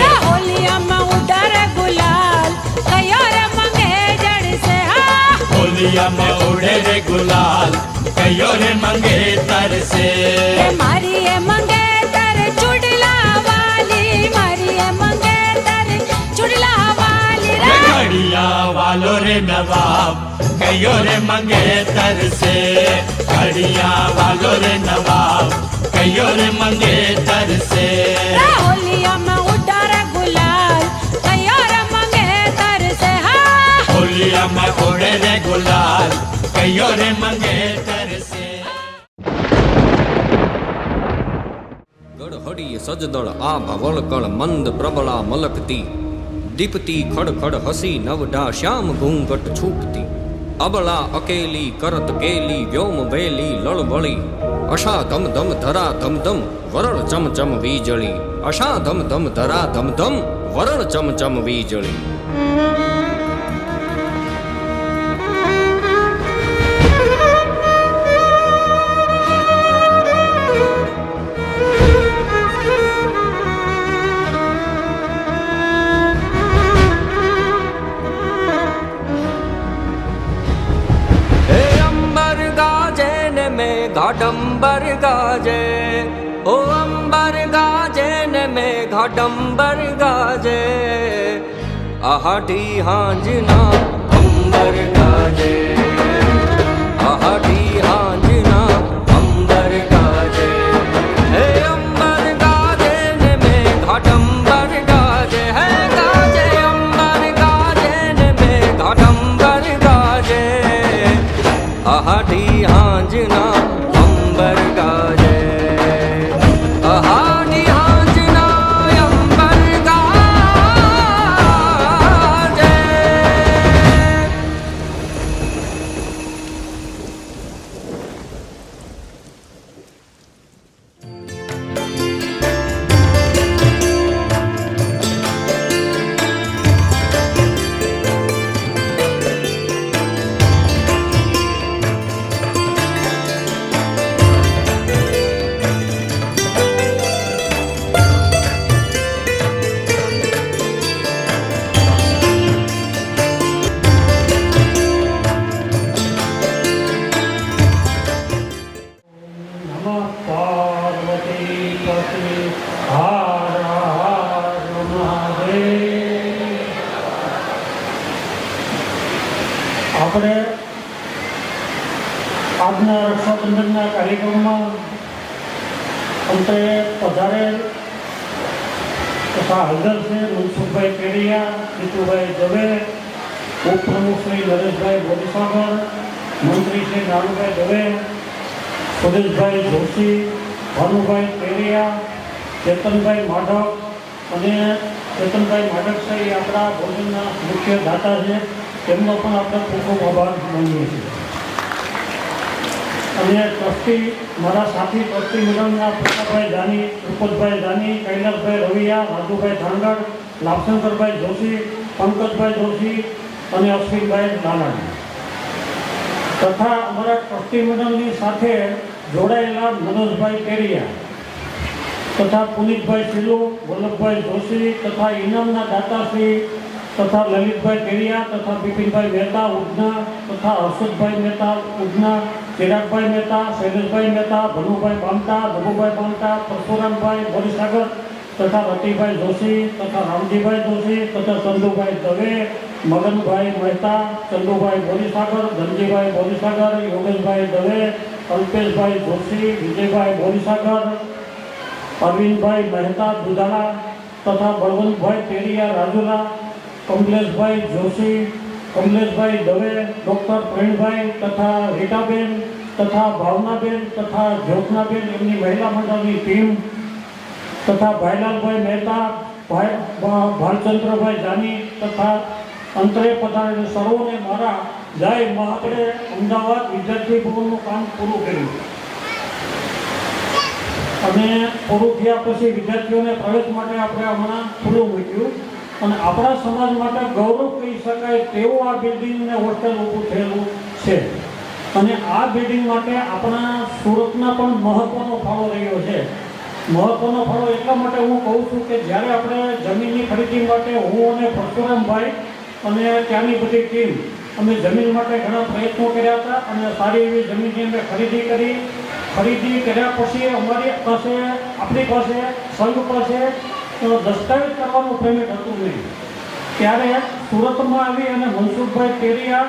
रे होलिया में उड़ा रे गुलाल कयो रे मंगे जड़ सहा। होलिया में उड़े रे गुलाल कयो रे मंगे तर से। रे मारी ए मंगे तर चुड़ला वाली मारी ए मंगे तर चुड़ला वाली रे। घड़िया वालो रे नवाब कयो रे मंगे तर से। घड़िया वालो रे नवाब कयो रे मंगे तर से। रे होलिया में उड़ा रे गुलाल कयो रे मंगे तर से हा। होलिया में उड़े रे गुलाल कयो रे मंगे तर से। ગઢહડી સજદળ આભા વળકળ મંદ પ્રબળા મલકતી દીપતી ખડ ખડ હસી નવડા શ્યામ ઘૂંઘટ છૂપતી અબળા અકેલી કરત કેલી વ્યોમ વેલી લળવળી અશા ધમ ધમ ધરા ધમ ધમ વરળ ચમ ચમ વીજળી અશા ધમ ધમ ધરા ધમ ધમ વરળ ચમ ચમ વીજળી। घाडंबर गाजे ओ अंबर गाजे ने में घाडंबर गाजे आहाटी हांजना अंबर गाजे आहाटी हांजना अंबर गाजे हे अंबर गाजे ने में घाडंबर गाजे है गाजे अंबर गाजे ने में घाडंबर गाजे आहाटी हांजना अंबर गाजे आहाटी हांजना अंबर गाजे। નમઃ પાર્વતી પતિ હર હર મહાદેવ. આપણે આજના રક્ષાબંધનના કાર્યક્રમમાં અંતે પધારેલ તથા હાજર છે મનસુખભાઈ કેડિયા, જીતુભાઈ દવે, ઉપપ્રમુખ શ્રી નરેશભાઈ બોરીસાગર, મંત્રી શ્રી નાનુભાઈ દવે, સુરેશભાઈ જોશી, ભાનુભાઈ કેડિયા, ચેતનભાઈ માઢક અને ચેતનભાઈ માઢક સાહેબ આપણા ભોજનના મુખ્ય દાતા છે. તેમનો પણ આપણે ખૂબ ખૂબ આભાર માનીએ છીએ. અને ટ્રસ્ટી મારા સાથી ટ્રસ્ટી મંડળના પ્રતાપભાઈ જાની, રૂપતભાઈ જાની, કૈલાસભાઈ રવિયા, રાજુભાઈ ધાંગડ, લાભશંકરભાઈ જોશી, પંકજભાઈ જોશી અને અશ્વિનભાઈ લાલાણી તથા અમારા ટ્રસ્ટી મંડળની સાથે જોડાયેલા મનોજભાઈ કેડિયા તથા પુનિતભાઈ સિલુ, વલ્લભભાઈ જોશી તથા ઇનામના દાતાશ્રી તથા લલિતભાઈ કેડિયા તથા બિપિનભાઈ મહેતા ઉધના તથા હર્ષદભાઈ મહેતા ઉધના, ચિરાગભાઈ મહેતા, શૈલેષભાઈ મહેતા, ભનુભાઈ પામટા, રઘુભાઈ પામટા, પરશુરામભાઈ બોરીસાગર તથા રતિભાઈ જોશી તથા રામજીભાઈ જોશી તથા ચંદુભાઈ દવે, મગનભાઈ મહેતા, ચંદુભાઈ બોરીસાગર, ધનજીભાઈ બોરીસાગર, યોગેશભાઈ દવે, અલ્પેશભાઈ જોશી, વિજયભાઈ બોરીસાગર, અરવિંદભાઈ મહેતા દુધાળા તથા બળવંતભાઈ કેડિયા રાજુલા, કમલેશભાઈ જોશી, કમલેશભાઈ દવે, ડૉક્ટર પ્રવીણભાઈ તથા રીટાબેન તથા ભાવનાબેન તથા જ્યોત્નાબેન એમની મહિલા મંડળની ટીમ તથા ભાઈલાલભાઈ મહેતા, ભાલચંદ્રભાઈ જાની તથા અંતરે પધારેલ સર્વોને મારા જય. આપણે અમદાવાદ વિદ્યાર્થી ભવનનું કામ પૂરું કર્યું અને પૂરું થયા પછી વિદ્યાર્થીઓને પ્રવેશ માટે આપણે હમણાં ખુલ્લું મૂક્યું અને આપણા સમાજ માટે ગૌરવ કહી શકાય તેવું આ બિલ્ડિંગ ને હોસ્ટેલ ઊભું થયેલું છે. અને આ બિલ્ડિંગ માટે આપણા સુરતના પણ મહત્ત્વનો ફાળો રહ્યો છે. મહત્ત્વનો ફાળો એટલા માટે હું કહું છું કે જ્યારે આપણે જમીનની ખરીદી માટે હું અને પરશુરામભાઈ અને ત્યાંની બધી ટીમ અમે જમીન માટે ઘણા પ્રયત્નો કર્યા હતા અને સારી એવી જમીનની અમે ખરીદી કરી. ખરીદી કર્યા પછી આપણી પાસે સંઘ પાસે દસ્તાવેજ કરવાનું પેમેન્ટ હતું નહીં. ત્યારે સુરતમાં આવી અને મનસુખભાઈ કેડિયા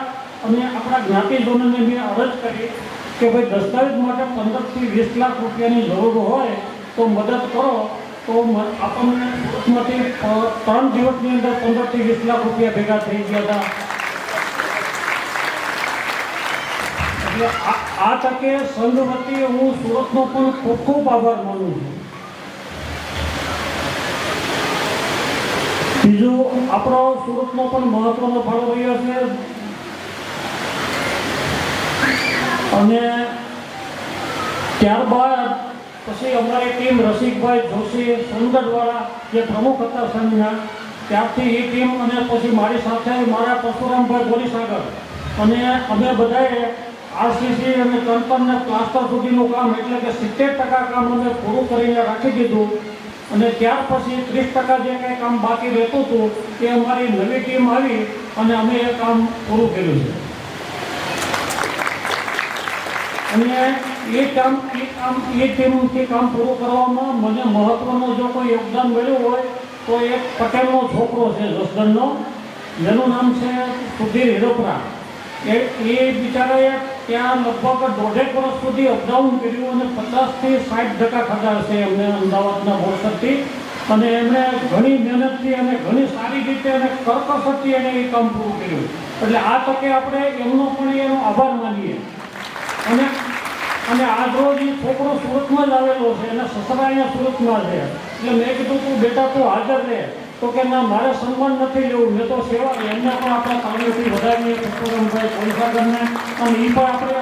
અને આપણા જ્ઞાતિજનોને મેં અરજ કરી કે ભાઈ દસ્તાવેજ માટે 15 થી 20 લાખ રૂપિયાની જરૂર હોય તો મદદ કરો. તો આપણને સુરતમાંથી 3 દિવસની અંદર 15 થી 20 લાખ રૂપિયા ભેગા થઈ ગયા હતા. એટલે આ તકે સંઘ વતી હું સુરતનો પણ ખૂબ ખૂબ આભાર માનું છું. બીજું આપણો સુરતનો પણ મહત્વનો ફાળો રહ્યો છે અને ત્યારબાદ પછી અમારી ટીમ રસિકભાઈ જોશી સોનગઢવાળા જે પ્રમુખ હતા સંઘના, ત્યારથી એ ટીમ અને પછી મારી સાથે મારા પરશુરામભાઈ બોરીસાગર અને અમે બધાએ આરસીસી અને તંત્રને પ્લાસ્ટર સુધીનું કામ એટલે કે 70% કામ અમે પૂરું કરીને રાખી દીધું. અને ત્યાર પછી 30% જે કંઈ કામ બાકી રહેતું હતું એ અમારી નવી ટીમ આવી અને અમે એ કામ પૂરું કર્યું છે. અને એ ટીમથી કામ પૂરું કરવામાં મને મહત્ત્વનો જો કોઈ યોગદાન મળ્યું હોય તો એક પટેલનો છોકરો છે જસદણનો, જેનું નામ છે સુધીર હિરોપરા. એ બિચારાએ ત્યાં લગભગ 1.5 વર્ષ સુધી અપડાઉન કર્યું અને 50 થી 60% ખાધા હશે એમને અમદાવાદના બોરસદથી. અને એમણે ઘણી મહેનતથી અને ઘણી સારી રીતે અને કરકસરથી એને એ કામ પૂરું કર્યું. એટલે આ તકે આપણે એમનો પણ એનો આભાર માનીએ. અને આજ રોજ એ છોકરો સુરતમાં જ આવેલો છે, એના સસરા અહીંયા સુરતમાં છે. એટલે મેં કીધું તું બેટા તું હાજર રહે. તો કે ના, મારે સન્માન નથી લેવું, મેં તો સેવા. એમને પણ આપણા તાળીઓથી વધારીએ પરશુરામભાઈ બોરીસાગરને. અને એ પણ આપણે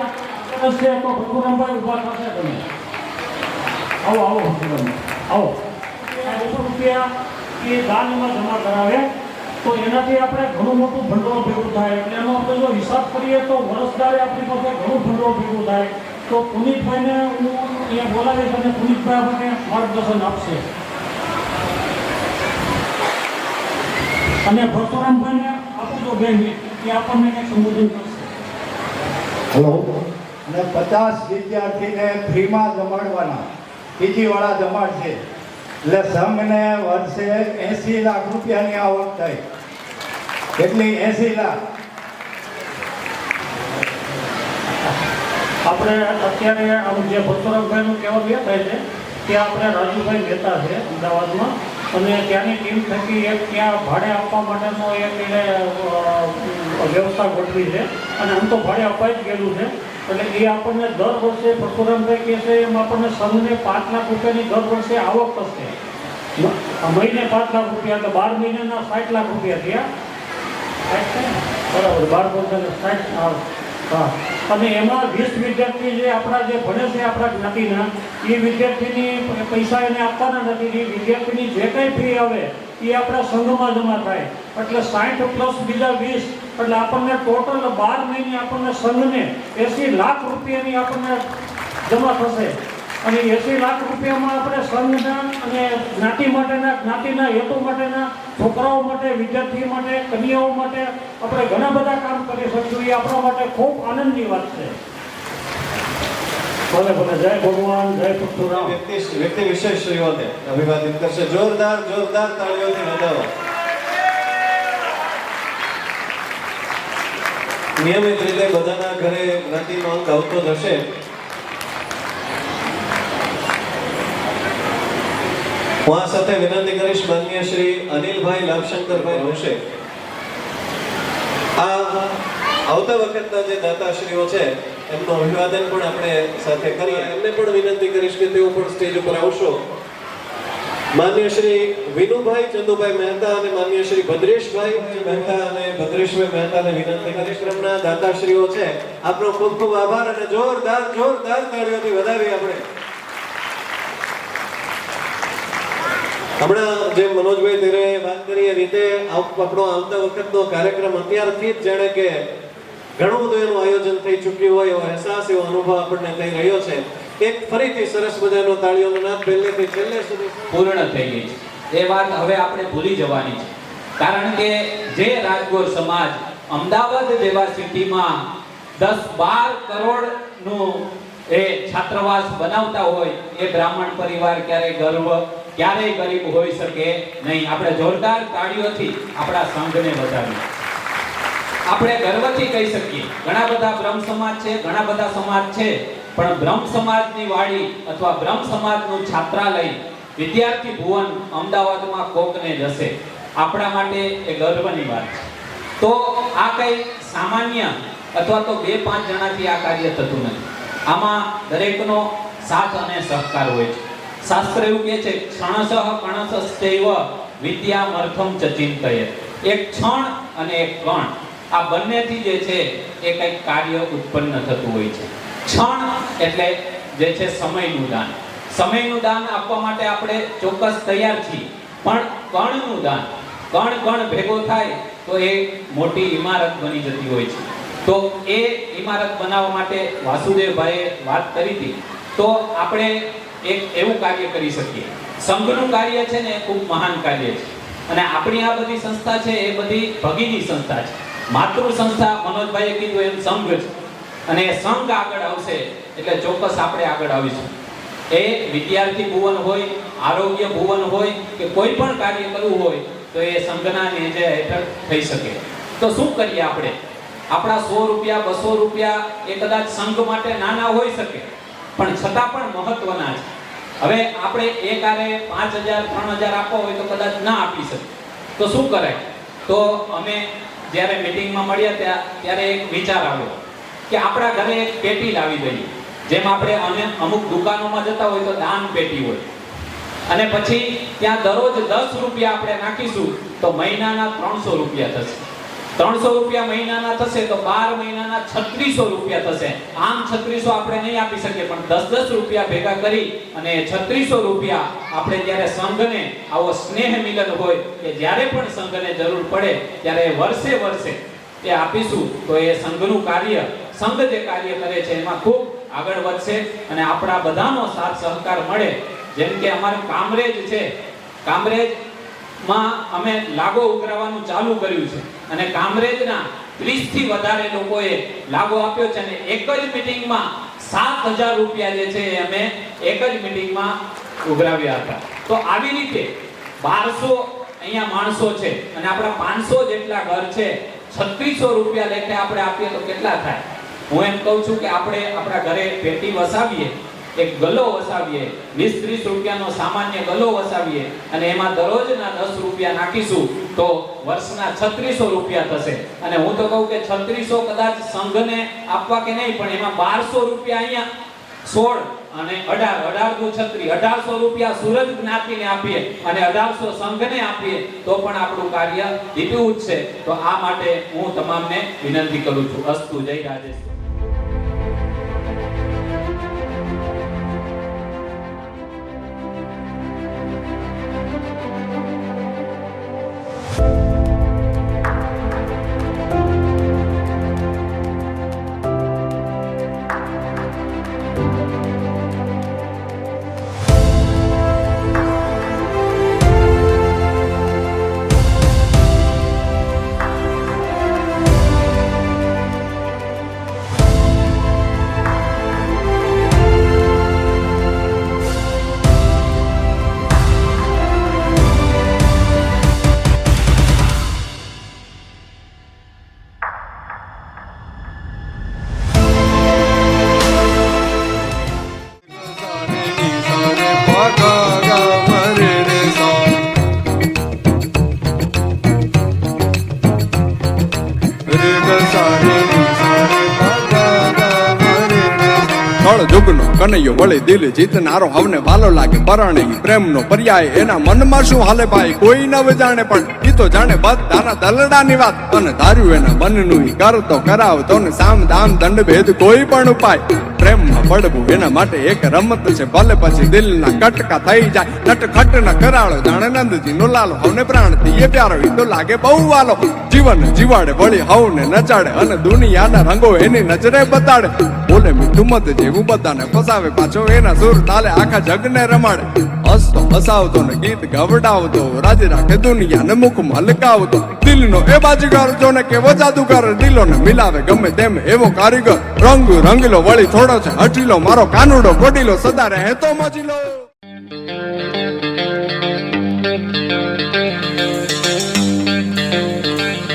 છે તો પરશુરામભાઈ ઊભા થશે. તમે આવો પરશુરામભાઈ આવો. 200 રૂપિયા એ દાનમાં જમા કરાવે તો એનાથી આપણે ઘણું મોટું ભંડોળ ભેગું થાય. એટલે એનો આપણે જો હિસાબ કરીએ તો વર્ષદારે આપણી પાસે ઘણું ભંડોળ ભેગું થાય. તો પુનિતભાઈને હું અહીંયા બોલાવીશ અને પુનિતભાઈ આપણને માર્ગદર્શન આપશે. અને પરશુરામભાઈને આપજો 2 મિનિટ, એ આપણને કંઈક સંબોધન કરશે. હેલો, અને 50 વિદ્યાર્થીને ફ્રીમાં જમાડવાના, પીજીવાળા જમાડ છે. એટલે સંઘને વર્ષે 80 લાખ રૂપિયાની આવક થાય. કેટલી? 80 લાખ. આપણે અત્યારે આમ જે પરશુરામભાઈનું કહેવાનું એ થાય છે કે આપણે રાજુભાઈ મહેતા છે અમદાવાદમાં, અને ત્યાંની ટીમ થકી એક ત્યાં ભાડે આપવા માટેનો એક વ્યવસ્થા ગોઠવી છે, અને આમ તો ભાડે અપાઈ જ ગયેલું છે. એટલે એ આપણને દર વર્ષે પરશુરામભાઈ કહે છે એમ આપણને સંઘને 5 લાખ રૂપિયાની દર વર્ષે આવક થશે. મહિને 5 લાખ રૂપિયા, એટલે 12 મહિનાના 60 લાખ રૂપિયા થયા. બરાબર, 12 60. હા, અને એમાં 20 વિદ્યાર્થી જે આપણા જે ભણે છે આપણા જ્ઞાતિના, એ વિદ્યાર્થીની પૈસા એને આપવાના નથી. એ વિદ્યાર્થીની જે કંઈ ફી આવે એ આપણા સંઘમાં જમા થાય. એટલે 60 પ્લસ બીજા 20, એટલે આપણને ટોટલ 12 મહિને આપણને સંઘને 80 લાખ રૂપિયાની આપણને જમા થશે. અને 80 લાખ રૂપિયામાં આપણે સંઘના અને જ્ઞાતિ માટેના, જ્ઞાતિના હેતુ માટેના, છોકરાઓ માટે, વિદ્યાર્થીઓ માટે, કન્યાઓ માટે આપણે ઘણા બધા કામ કરી શકીશું. એ આપણા માટે ખૂબ આનંદની વાત છે. ભલે ભલે, જય ભગવાન, જય પરશુરામ. વ્યક્તિ વિશેષ શ્રીઓને અભિવાદિત કરશે. જોરદાર તાળીઓથી વધાવો. નિયમિત રીતે બધાના ઘરે જ્ઞાતિનો અંક આવતો જ હશે. હું આ સાથે વિનંતી કરીશ માનનીય શ્રી અનિલભાઈ લાભશંકરભાઈ હશે. આ આવતા વખતના જે દાતાશ્રીઓ છે એમનું અભિવાદન પણ આપણે સાથે કરીએ. એમને પણ વિનંતી કરીશ કે તેઓ પણ સ્ટેજ ઉપર આવશો. માનનીય શ્રી વિનુભાઈ ચંદુભાઈ મહેતા અને માનનીય શ્રી ભદ્રેશભાઈ મહેતા અને ભદ્રેશભાઈ મહેતાને વિનંતી કરીશ. ક્રમના દાતાશ્રીઓ છે, આપનો ખૂબ ખૂબ આભાર અને જોરદાર તાળીઓથી વધાવી. આપણે હમણાં જે મનોજભાઈ તેરે વાત કરી એ રીતે આપણો આવતા વખતનો કાર્યક્રમ અત્યારથી જ જાણે કે ઘણું બધું એનું આયોજન થઈ ચૂક્યું હોય એવો અહેસાસ, એવો અનુભવ આપણને થઈ રહ્યો છે. એક ફરીથી સરસ મજાનો તાળીઓનો નાદ પહેલેથી છેલ્લે સુધી પૂર્ણ થઈ ગઈ છે. એ વાત હવે આપણે ભૂલી જવાની છે, કારણ કે જે રાજગોર સમાજ અમદાવાદ જેવા સિટીમાં 10-12 કરોડનું એ છાત્રાવાસ બનાવતા હોય, એ બ્રાહ્મણ પરિવાર ક્યારેય ગરીબ હોઈ શકે નહીં. આપણે જોરદાર તાળીઓથી આપણા સંઘને વધાવીએ. આપણે ગર્વથી કહી શકીએ, ઘણા બધા બ્રહ્મ સમાજ છે, ઘણા બધા સમાજ છે, પણ બ્રહ્મ સમાજની વાડી અથવા બ્રહ્મ સમાજનું છાત્રાલય, વિદ્યાર્થી ભુવન અમદાવાદમાં કોકને જશે. આપણા માટે એ ગર્વની વાત છે. તો આ કઈ સામાન્ય અથવા તો 2-5 જણાથી આ કાર્ય થતું નથી. આમાં દરેકનો સાથ અને સહકાર હોય છે. શાસ્ત્ર એવું કહે છે, ક્ષણશઃ કણશશ્ચૈવ વિદ્યામર્થમ ચ ચિંતયે. એક ક્ષણ અને એક કણ, આ બંનેથી જે છે એ કંઈક કાર્ય ઉત્પન્ન થતું હોય છે. ક્ષણ એટલે જે છે સમયનું દાન. સમયનું દાન આપવા માટે આપણે ચોક્કસ તૈયાર છીએ, પણ કણનું દાન, કણ ભેગો થાય તો એ મોટી ઇમારત બની જતી હોય છે. તો એ ઇમારત બનાવવા માટે વાસુદેવભાઈએ વાત કરી હતી. તો આપણે એક એવું કાર્ય કરી શકીએ. સંઘનું કાર્ય છે ને ખૂબ મહાન કાર્ય છે, અને આપણી આ બધી સંસ્થા છે એ બધી ભગીની સંસ્થા છે. માતૃ સંસ્થા મનોજભાઈએ કીધું એમ સંઘ છે, અને સંઘ આગળ આવશે એટલે ચોક્કસ આપણે આગળ આવીશું. એ વિદ્યાર્થી ભુવન હોય, આરોગ્ય ભુવન હોય કે કોઈ પણ કાર્ય કરવું હોય તો એ સંઘના નેજે હેઠળ થઈ શકે. તો શું કરીએ આપણે? આપણા 100 રૂપિયા 200 રૂપિયા એ કદાચ સંઘ માટે નાના હોઈ શકે, પણ છતાં પણ મહત્વના છે. હવે આપણે એક આરે 5000 3000 આપવા હોય તો કદાચ ના આપી શકે, તો શું કરાય? તો અમે જ્યારે મીટિંગમાં મળ્યા ત્યારે એક વિચાર આવ્યો કે આપણા ઘરે એક પેટી લાવી દઈએ. જેમ આપણે અમુક દુકાનોમાં જતા હોય તો દાન પેટી હોય, અને પછી ત્યાં દરરોજ 10 રૂપિયા આપણે નાખીશું તો મહિનાના 300 રૂપિયા થશે. 300 રૂપિયા મહિનાના થશે તો 12 મહિનાના 3600 રૂપિયા થશે. આમ 3600 આપણે નહીં આપી શકીએ, પણ 10-10 રૂપિયા ભેગા કરી અને 3600 રૂપિયા આપણે જ્યારે સંઘને આવો સ્નેહ મિલન હોય કે જ્યારે પણ સંઘને જરૂર પડે ત્યારે વર્ષે એ આપીશું, તો એ સંઘનું કાર્ય, સંઘ જે કાર્ય કરે છે એમાં ખૂબ આગળ વધશે અને આપણા બધાનો સાથ સહકાર મળે. જેમ કે અમારું કામરેજ છે, કામરેજ માં અમે લાગો ઉઘરાવવાનું ચાલુ કર્યું છે અને કામરેજના 30 થી વધારે લોકોએ લાગો આપ્યો છે અને એક જ મીટિંગમાં 7000 રૂપિયા જે છે અમે એક જ મીટિંગમાં ઉઘરાવ્યા હતા. તો આવી રીતે 1200 અહીંયા માણસો છે અને આપણા 500 જેટલા ઘર છે, 3600 રૂપિયા લેખે આપણે આપીએ તો કેટલા થાય? હું એમ કહું છું કે આપણે આપણા ઘરે પેટી વસાવીએ, એક ગલ્લો વસાવીએ, 20-30 રૂપિયાનો સામાન્ય ગલ્લો વસાવીએ અને એમાં દરરોજના 10 રૂપિયા નાખીશું તો વર્ષના 3600 રૂપિયા થશે. અને હું તો કહું કે 3600 કદાચ સંઘને આપવા કે નહીં, પણ એમાં 1200 રૂપિયા અહીંયા 16 અને 18 નું 36 1800 રૂપિયા સુરત જ્ઞાતિને આપીએ અને 1800 સંઘને આપીએ તો પણ આપણું કાર્ય દીપું છે. તો આ માટે હું તમામને વિનંતી કરું છું. અસ્તુ. જય રાજેશ. જુગનો કનૈયો વળી દિલ જીતનારો હવને વાલો લાગે પરણે પ્રેમનો પર્યાય એના મનમાં શું હાલે ભાઈ કોઈ ન જાણે, પણ ઈ તો જાણે બધાના દલડાની વાત. અને ધાર્યું એના મનનું ઈ કરતો કરાવતો ને સામ દામ દંડ ભેદ કોઈ પણ ઉપાય. પ્રેમમાં પડવું એના માટે એક રમત છે, ભલે પછી દિલના કટકા થઈ જાય. નટખટ ન કરાળો જાણે નંદજી નો લાલો, હવને પ્રાણથી એ પ્યારો ઈ તો લાગે બહુ વાલો. જીવન જીવાડે વળી હવને નચાડે અને દુનિયાના રંગો એની નજરે બતાડે. બોલે મીઠું મત જેવું બધાને ફસાવે, પાછો એના સુર તાલે આખા જગને રમાડે. હસતો હસાવતો ને ગીત ગવડાવતો, રાજી રાખે દુનિયાને મુખમાં હલકાવતો. દિલનો એ બાજીગર જોને કેવો જાદુગર, દિલોને મિલાવે ગમે તેમ એવો કારીગર. રંગ રંગીલો વળી થોડો છે હઠીલો, મારો કાનુડો કોટીલો સદા રહે તો મજીલો.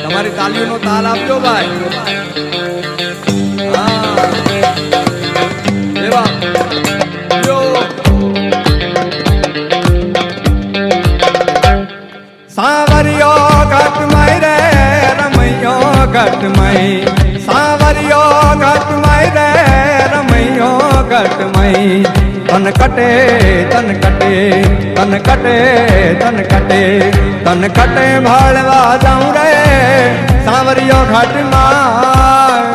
તમારી તાલીઓનો તાલ આપજો ભાઈ. સાવરિયો ઘટમય રે રમૈયો ઘટમય, સાવરિયો ઘટમય રે રમૈયો ઘટમય. તન કટે તન કટે તન કટે તન કટે તન કટે ભાળવા જાઉં રે સાવરિયો ઘટમાં.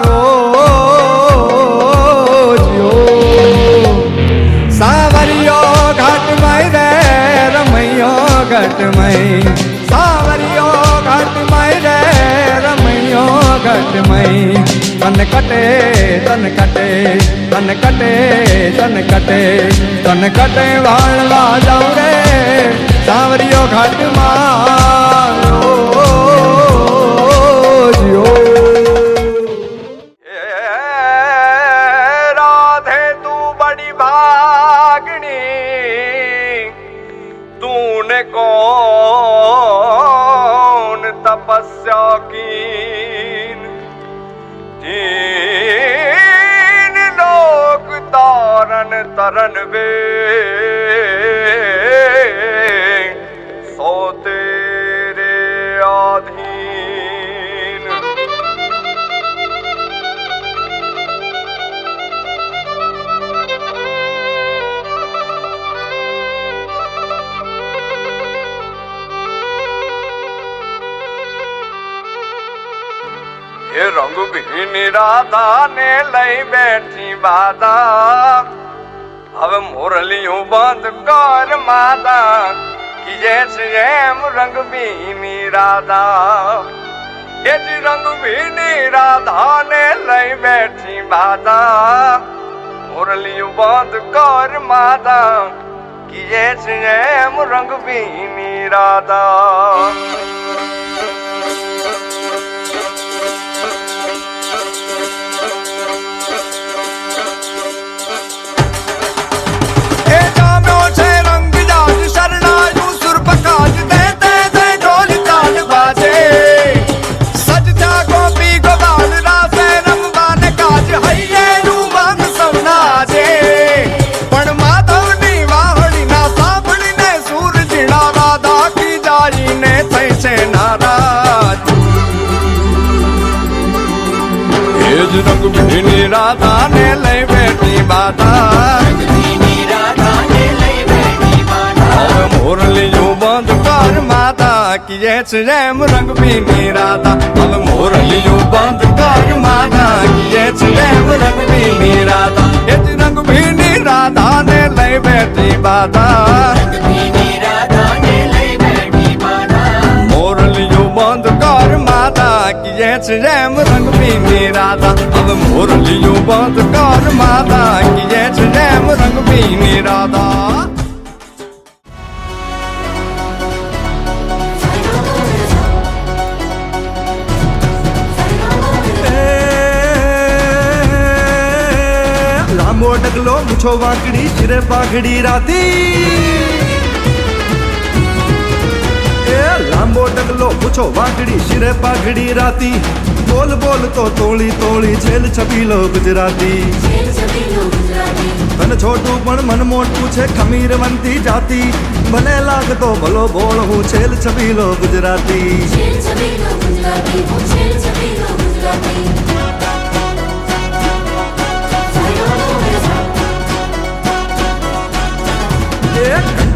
સાવરિયો ઘટમય રે રમૈયો ઘટમય, સાવરિયો ઘટમય રે રમૈયો ઘટમય. તન કટે તન કટે તન કટે તન કટે તન કટે વાળવા જાઉં રે સાવરિયો ઘટમાં. રાધે તું બડી ભાગણી, तूने कौन तपस्या कीन, तीन लोक तारन तरन वे सो तेरे आधीन. એ રંગ ભીની રાધા ને લઈ બેઠી બાધા, હવે મોરલિયું બંધ કર માતા, કીજે છે એમ રંગ ભીની રાધા. એ જ રંગ ભીની રાધા ને લઈ બેઠી બાધા, મોરલિયું બંધ કર માતા, किए एम रंग बीनी राधा रंग भीनी राधा ने लई बैठी बाधा मोरलियों बंद कर माता किए एम रंग भीनी राधा अब मोरलियों बंद कर माता किए एम रंग भीनी राधा रंग भीनी राधा ने लई बैठी बाधा मोरलियों बंद कर माता किए एम रंग भीनी राधा अब मोरलियों बंद कर माता किए एम रंग भीनी राधा लांबो डगलो मुछो वाकड़ी सिरे पाघड़ी राती लांबो डगलो मुछो वाकड़ी सिरे पाघड़ी राती बोल बोल तो तोली तोली छेल छबीलो गुजराती मन छोटू पण मन मोटू छे खमीरवंती जाती भले लागतो भलो बोल हूँ छेल छबीलो गुजराती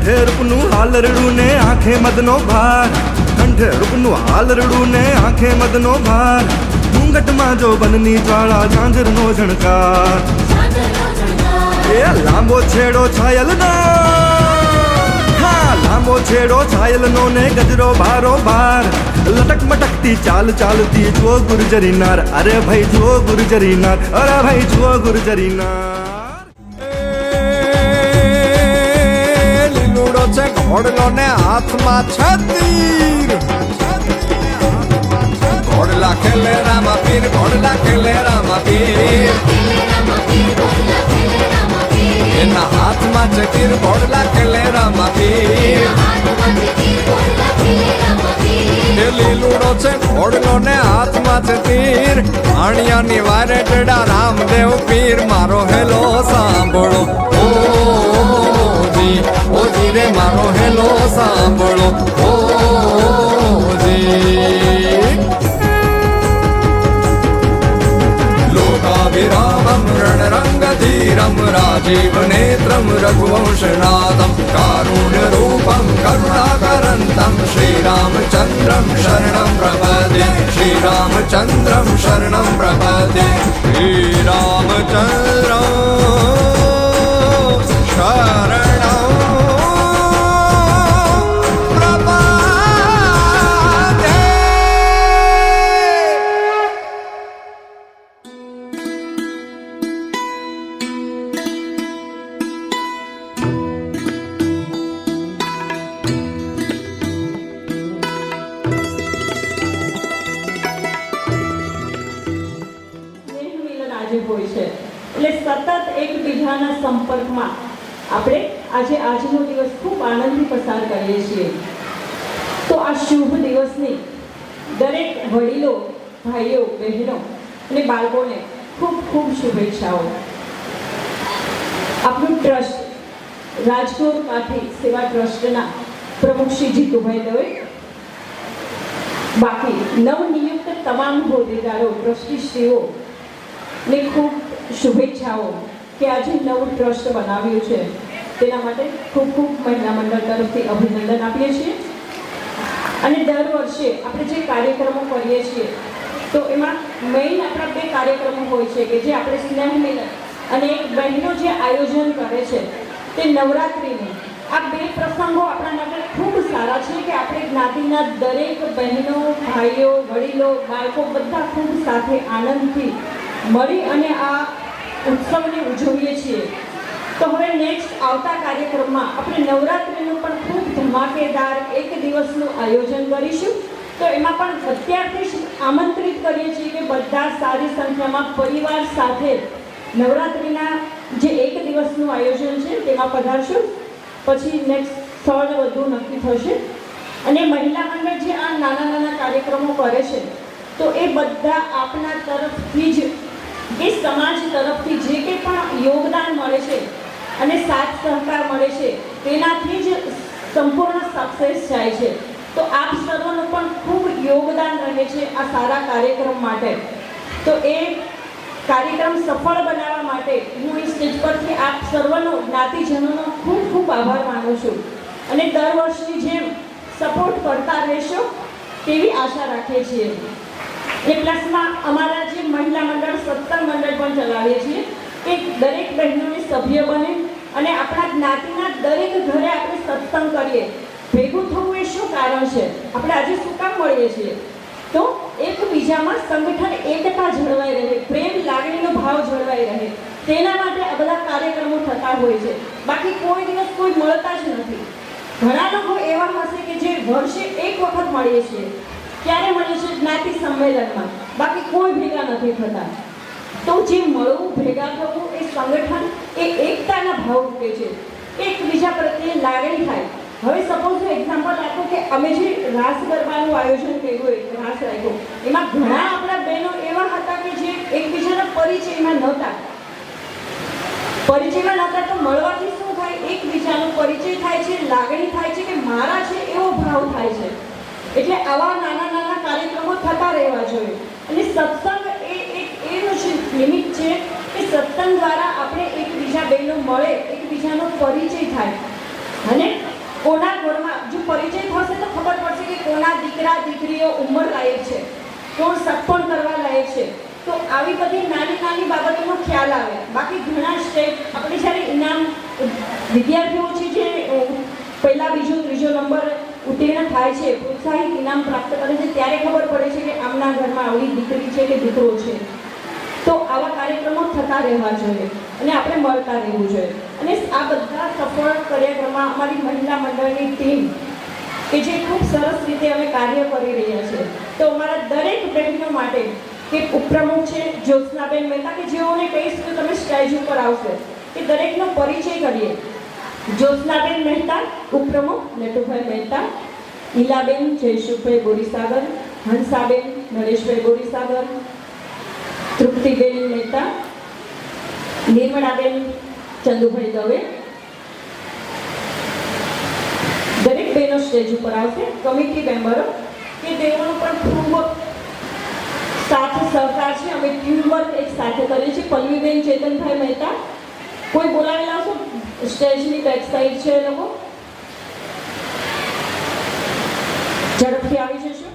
कंठे रूपनु हालरड़ू ने आंखे मदनो भार कंठे रूपनु हालरड़ू ने आंखे मदनो भार घूंघट मां जो बननी ज्वाला झांझर नो झणकार लांबो छेड़ो छायल नो हाँ लांबो छेड़ो छायल नो ने गजरो भारो भार लटक मटकती चाल चालती जो गुर्जरी नार अरे भाई जो गुर्जरी नार अरे भाई जो गुर्जरी नार घोड़लो ने हाथ में छतीर घोड़ला खेले रामा पीर घोड़ला खेले रामा पीर एना हाथ में छतीर घोड़ला खेले रामा पीर લીલુડો છે ઘોડલો ને હાથમાં છે તીર આણિયાની વારે ટેડા રામદેવ પીર મારો હેલો સાંભળો ઓજી રે મારો હેલો સાંભળો ઓજી લોકાભિરામમ રણરંગધીરમ રાજીવ નેત્રમ રઘુવંશનાથમ કારુણ્યરૂપમ કરુણાકરંતમ શ્રીરામચંદ્રમ શરણમ પ્રપદે શ્રીરામચંદ્રમ શરણમ પ્રપદે શ્રીરામચંદ્રમ શરણ હોય છે એટલે સતત એકબીજાના સંપર્કમાં આપણે આજનો દિવસ ખૂબ આનંદથી પસાર કરીએ છીએ તો આ શુભ દિવસની દરેક વડીલો ભાઈઓ બહેનો અને બાળકોને ખૂબ ખૂબ શુભેચ્છાઓ આપણું ટ્રસ્ટ રાજકોટ કાઠી સેવા ટ્રસ્ટના પ્રમુખ શ્રી જીતુભાઈ દવે બાકી નવનિયુક્ત તમામ હોદ્દેદારો ટ્રસ્ટીશ્રીઓ ને ખૂબ શુભેચ્છાઓ કે આજે નવું ટ્રસ્ટ બનાવ્યું છે તેના માટે ખૂબ ખૂબ મહિલા મંડળ તરફથી અભિનંદન આપીએ છીએ અને દર વર્ષે આપણે જે કાર્યક્રમો કરીએ છીએ તો એમાં મેઇન આપણા બે કાર્યક્રમો હોય છે કે જે આપણે સ્નેહ મિલન અને એક બહેનો જે આયોજન કરે છે તે નવરાત્રિનું આ બે પ્રસંગો આપણા માટે ખૂબ સારા છે કે આપણે જ્ઞાતિના દરેક બહેનો ભાઈઓ વડીલો બાળકો બધા ખૂબ સાથે આનંદથી મળી અને આ ઉત્સવને ઉજવીએ છીએ તો હવે નેક્સ્ટ આવતા કાર્યક્રમમાં આપણે નવરાત્રિનું પણ ખૂબ ધમાકેદાર એક દિવસનું આયોજન કરીશું. તો એમાં પણ અત્યારથી જ આમંત્રિત કરીએ છીએ કે બધા સારી સંખ્યામાં પરિવાર સાથે નવરાત્રિના જે એક દિવસનું આયોજન છે તેમાં પધારશો. પછી નેક્સ્ટ સ્થળ વધુ નક્કી થશે. અને મહિલા મંડળ જે આ નાના નાના કાર્યક્રમો કરે છે તો એ બધા આપના તરફથી જ એ સમાજ તરફથી જે કંઈ પણ યોગદાન મળે છે અને સાથ સહકાર મળે છે તેનાથી જ સંપૂર્ણ સક્સેસ જાય છે. તો આપ સર્વનું પણ ખૂબ યોગદાન રહે છે આ સારા કાર્યક્રમ માટે. તો એ કાર્યક્રમ સફળ બનાવવા માટે હું એ સ્ટેજ પરથી આપ સર્વનો જ્ઞાતિજનોનો ખૂબ ખૂબ આભાર માનું છું. અને દર વર્ષની જેમ સપોર્ટ કરતા રહેશો તેવી આશા રાખીએ છીએ. એ પ્લસમાં અમારા જે મહિલા મંડળ સત્સંગ મંડળ પણ ચલાવીએ છીએ કે દરેક બહેનોને સભ્ય બને અને આપણા જ્ઞાતિના દરેક ઘરે આપણે સત્સંગ કરીએ. ભેગું થવું એ શું કારણ છે? આપણે આજે શું કામ મળીએ છીએ? તો એકબીજામાં સંગઠન એકતા જળવાઈ રહે, પ્રેમ લાગણીનો ભાવ જળવાઈ રહે, તેના માટે આ બધા કાર્યક્રમો થતા હોય છે. બાકી કોઈ દિવસ કોઈ મળતા જ નથી. ઘણા લોકો એવા હશે કે જે વર્ષે એક વખત મળીએ છીએ. ક્યારે મળીએ છીએ? જ્ઞાતિ સંમેલનમાં. બાકી કોઈ ભેગા નથી થતા. તો જે મળવું, ભેગા થવું એ સંગઠન એ એકતાના ભાવ રૂપે છે. એકબીજા પ્રત્યે લાગણી થાય. હવે સપોઝ હું એક્ઝામ્પલ આપું કે અમે જે રાસ ગરબાનું આયોજન કર્યું, રાસ રાખ્યો, એમાં ઘણા આપણા બહેનો એવા હતા કે જે એકબીજાના પરિચયમાં નહોતા. તો મળવાથી શું થાય? એકબીજાનો પરિચય થાય છે, લાગણી થાય છે કે મારા છે એવો ભાવ થાય છે. એટલે આવા નાના નાના કાર્યક્રમો થતા રહેવા જોઈએ. અને સત્સંગ એ એક એનું જ લિમિટ છે કે સત્સંગ દ્વારા આપણે એકબીજા બહેનો મળે, એકબીજાનો પરિચય થાય. અને કોના ઘરમાં જો પરિચય થશે તો ખબર પડશે કે કોના દીકરા દીકરીઓ ઉંમર લાયક છે, કોણ સત્સંગ કરવા લાયક છે. તો આવી બધી નાની નાની બાબતોનો ખ્યાલ આવે. બાકી ઘણા સ્ટેજ આપણે જ્યારે ઇનામ વિદ્યાર્થીઓ છે જે પહેલા બીજો ત્રીજો નંબર ઉત્તીર્ણ થાય છે, પ્રોત્સાહિત ઇનામ પ્રાપ્ત કરે છે, ત્યારે ખબર પડે છે કે આમના ઘરમાં આવડી દીકરી છે કે દીકરો છે. તો આવા કાર્યક્રમો થતા રહેવા જોઈએ અને આપણે મળતા રહેવું જોઈએ. અને આ બધા સફળ કાર્યક્રમમાં અમારી મહિલા મંડળની ટીમ કે જે ખૂબ સરસ રીતે અમે કાર્ય કરી રહ્યા છે. તો અમારા દરેક બહેનો માટે કે ઉપપ્રમુખ છે જ્યોત્સનાબેન મહેતા, કે જેઓને કહીશ તો તમે સ્ટેજ ઉપર આવશે, કે દરેકનો પરિચય કરીએ. જ્યોત્સનાબેન મહેતા ઉપપ્રમુખ, નટુભાઈ મહેતા, ઈલાબેન જયશુભાઈ બોરીસાગર, હંસાબેન નરેશભાઈ બોરીસાગર, તૃપ્તિબેન મહેતા, નિર્મળાબેન ચંદુભાઈ દવે. દરેક બહેનો સ્ટેજ ઉપર આવશે. કમિટી મેમ્બરો કે તેઓનો પણ ખૂબ સાથ સહકાર છે. અમે ટીમવર્ક એક સાથે કરીએ છીએ. પલ્લવીબેન ચેતનભાઈ મહેતા, કોઈ બોલાવેલા છો? સ્ટેજની બેક સાઈડ છે એ લોકો, ઝડપથી આવી જશો.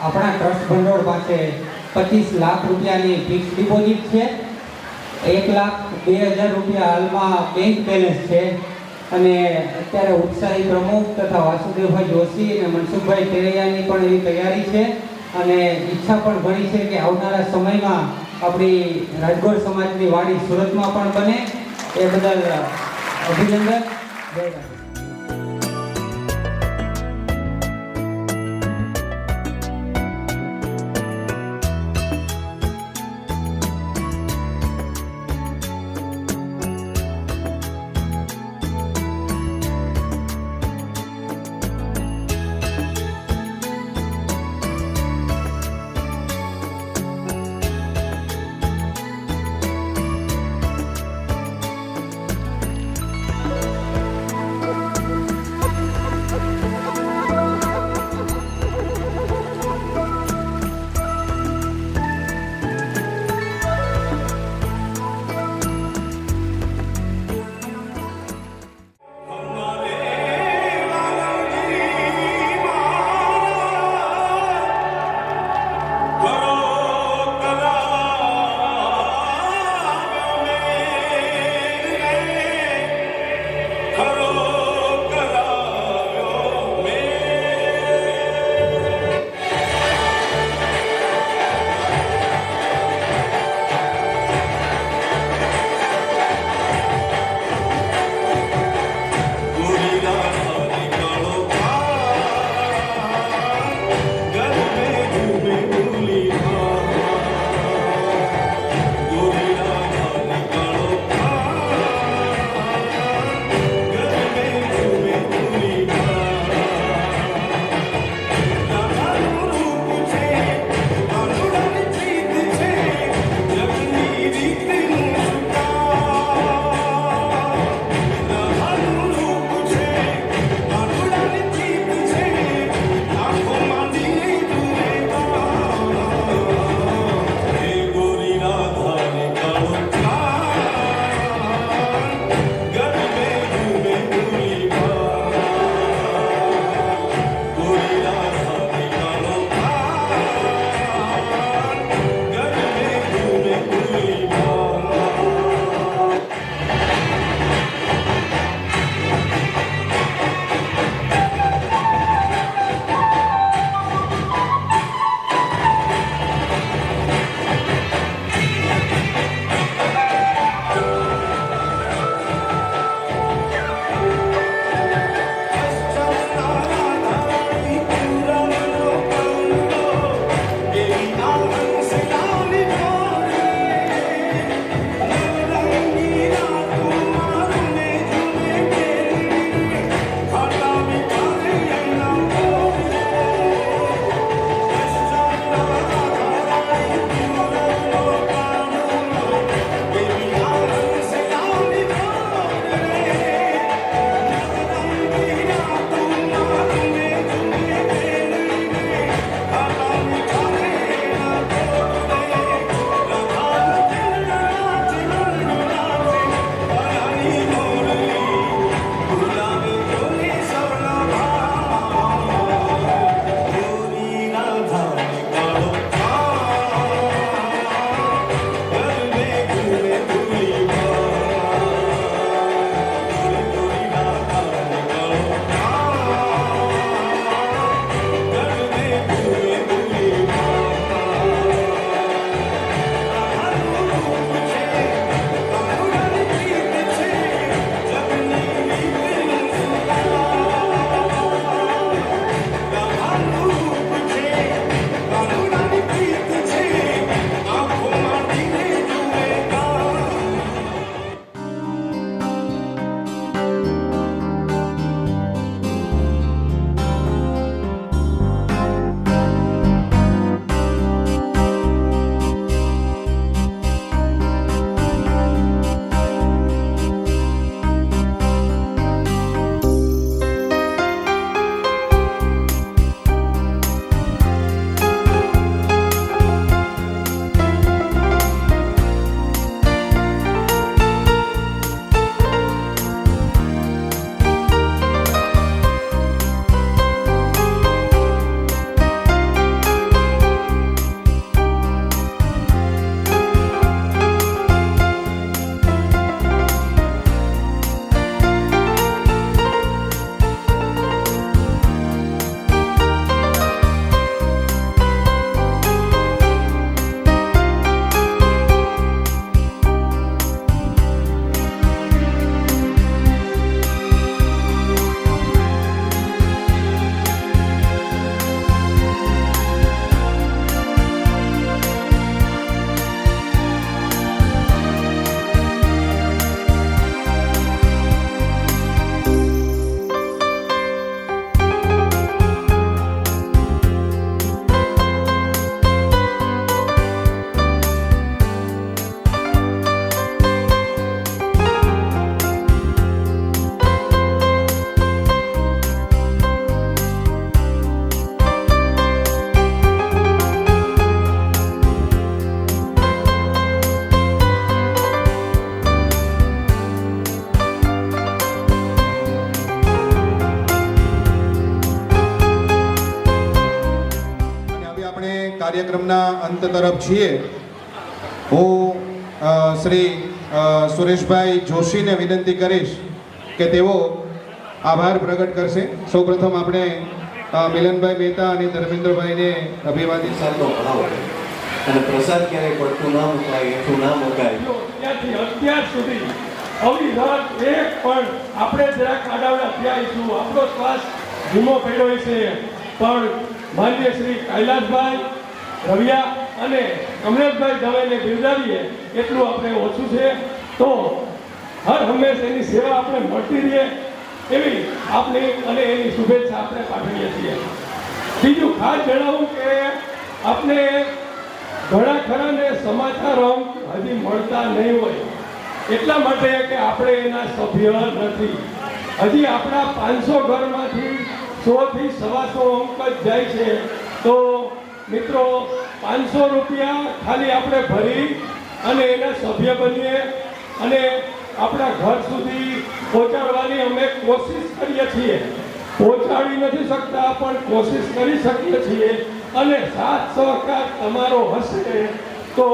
આપણા ટ્રસ્ટ ભંડોળ પાસે 25 લાખ રૂપિયાની ફિક્સ ડિપોઝિટ છે. 1,02,000 રૂપિયા હાલમાં બેંક બેલેન્સ છે. અને અત્યારે ઉત્સાહી પ્રમુખ તથા વાસુદેવભાઈ જોશી અને મનસુખભાઈ તેરૈયાની પણ એવી તૈયારી છે. અને ઈચ્છા પણ ઘણી છે કે આવનારા સમયમાં આપણી રાજગોર સમાજની વાડી સુરતમાં પણ બને. એ બદલ અભિનંદન. જય રામ. કાર્યક્રમના અંત તરફ છીએ. હું શ્રી સુરેશભાઈ જોશીને વિનંતી કરીશ કે તેઓ આભાર પ્રગટ કરશે. સૌપ્રથમ આપણે મિલનભાઈ મહેતા અને ધર્મેન્દ્રભાઈને અભિવાદિત સાલનો ભાવ અને પ્રસાદ ક્યારેય પડતું ના મુકાય, એઠું ના મુકાય. ત્યાંથી અત્યાર સુધી અવિરત એક પણ આપણે જરાક આડાવડા થયા છું, આપણો શ્વાસ ધીમો પડ્યો છે, પણ માન્ય શ્રી કૈલાસભાઈ રવિયા અને કમલેશભાઈ દવેને બિરદાવીએ એટલું આપણે ઓછું છે. તો હર હંમેશા એની સેવા આપણે મળતી રહીએ એવી આપની અને એની શુભેચ્છા આપણે પાઠવીએ છીએ. બીજું ખાસ જણાવું કે આપણે ઘણા ખરાને સમાચારો હજી મળતા નહીં હોય, એટલા માટે કે આપણે એના સભ્ય નથી. હજી આપણા 500 ઘરમાંથી 100 થી 125 અંક જ જાય છે. તો મિત્રો 500 રૂપિયા ખાલી આપણે ભરી અને એના સભ્ય બનીએ અને આપણા ઘર સુધી પહોંચાડવાની અમે કોશિશ કરીએ છીએ. પહોંચાડી નથી શકતા પણ કોશિશ કરી શકીએ છીએ અને સાથ સહકાર તમારો હશે તો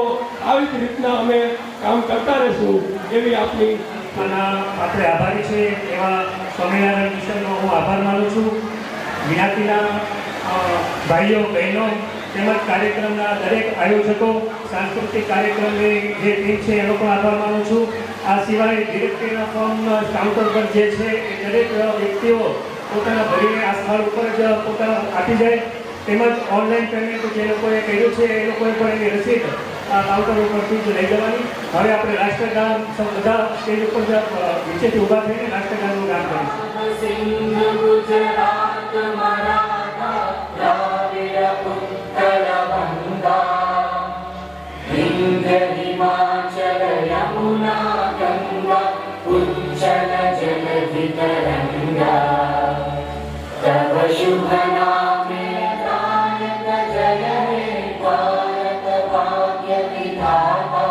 આવી જ રીતના અમે કામ કરતા રહીશું એવી આપની આપણે આભારી છીએ એવા સ્વામિનારાયણ મિશનનો હું આભાર માનું છું. જ્ઞાતિના ભાઈઓ બહેનો તેમજ કાર્યક્રમના દરેક આયોજકો, સાંસ્કૃતિક કાર્યક્રમની જે ટીમ છે એનો પણ આભાર માનું છું. આ સિવાય ડિરેક્ટરીના ફોર્મ કાઉન્ટર પર જે છે એ દરેક વ્યક્તિઓ પોતાના ભરીને આ સ્થળ ઉપર જ પોતાના આપી જાય, તેમજ ઓનલાઈન પેમેન્ટ જે લોકોએ કર્યું છે એ લોકોએ પણ એની રસીદ આ કાઉન્ટર ઉપરથી જ લઈ જવાની. હવે આપણે રાષ્ટ્રગાન બધા સ્ટેજ ઉપર નીચેથી ઊભા થઈને રાષ્ટ્રગાનનું ગાન तव शुभ नामे दायक जय हे भारत भाग्य विधाता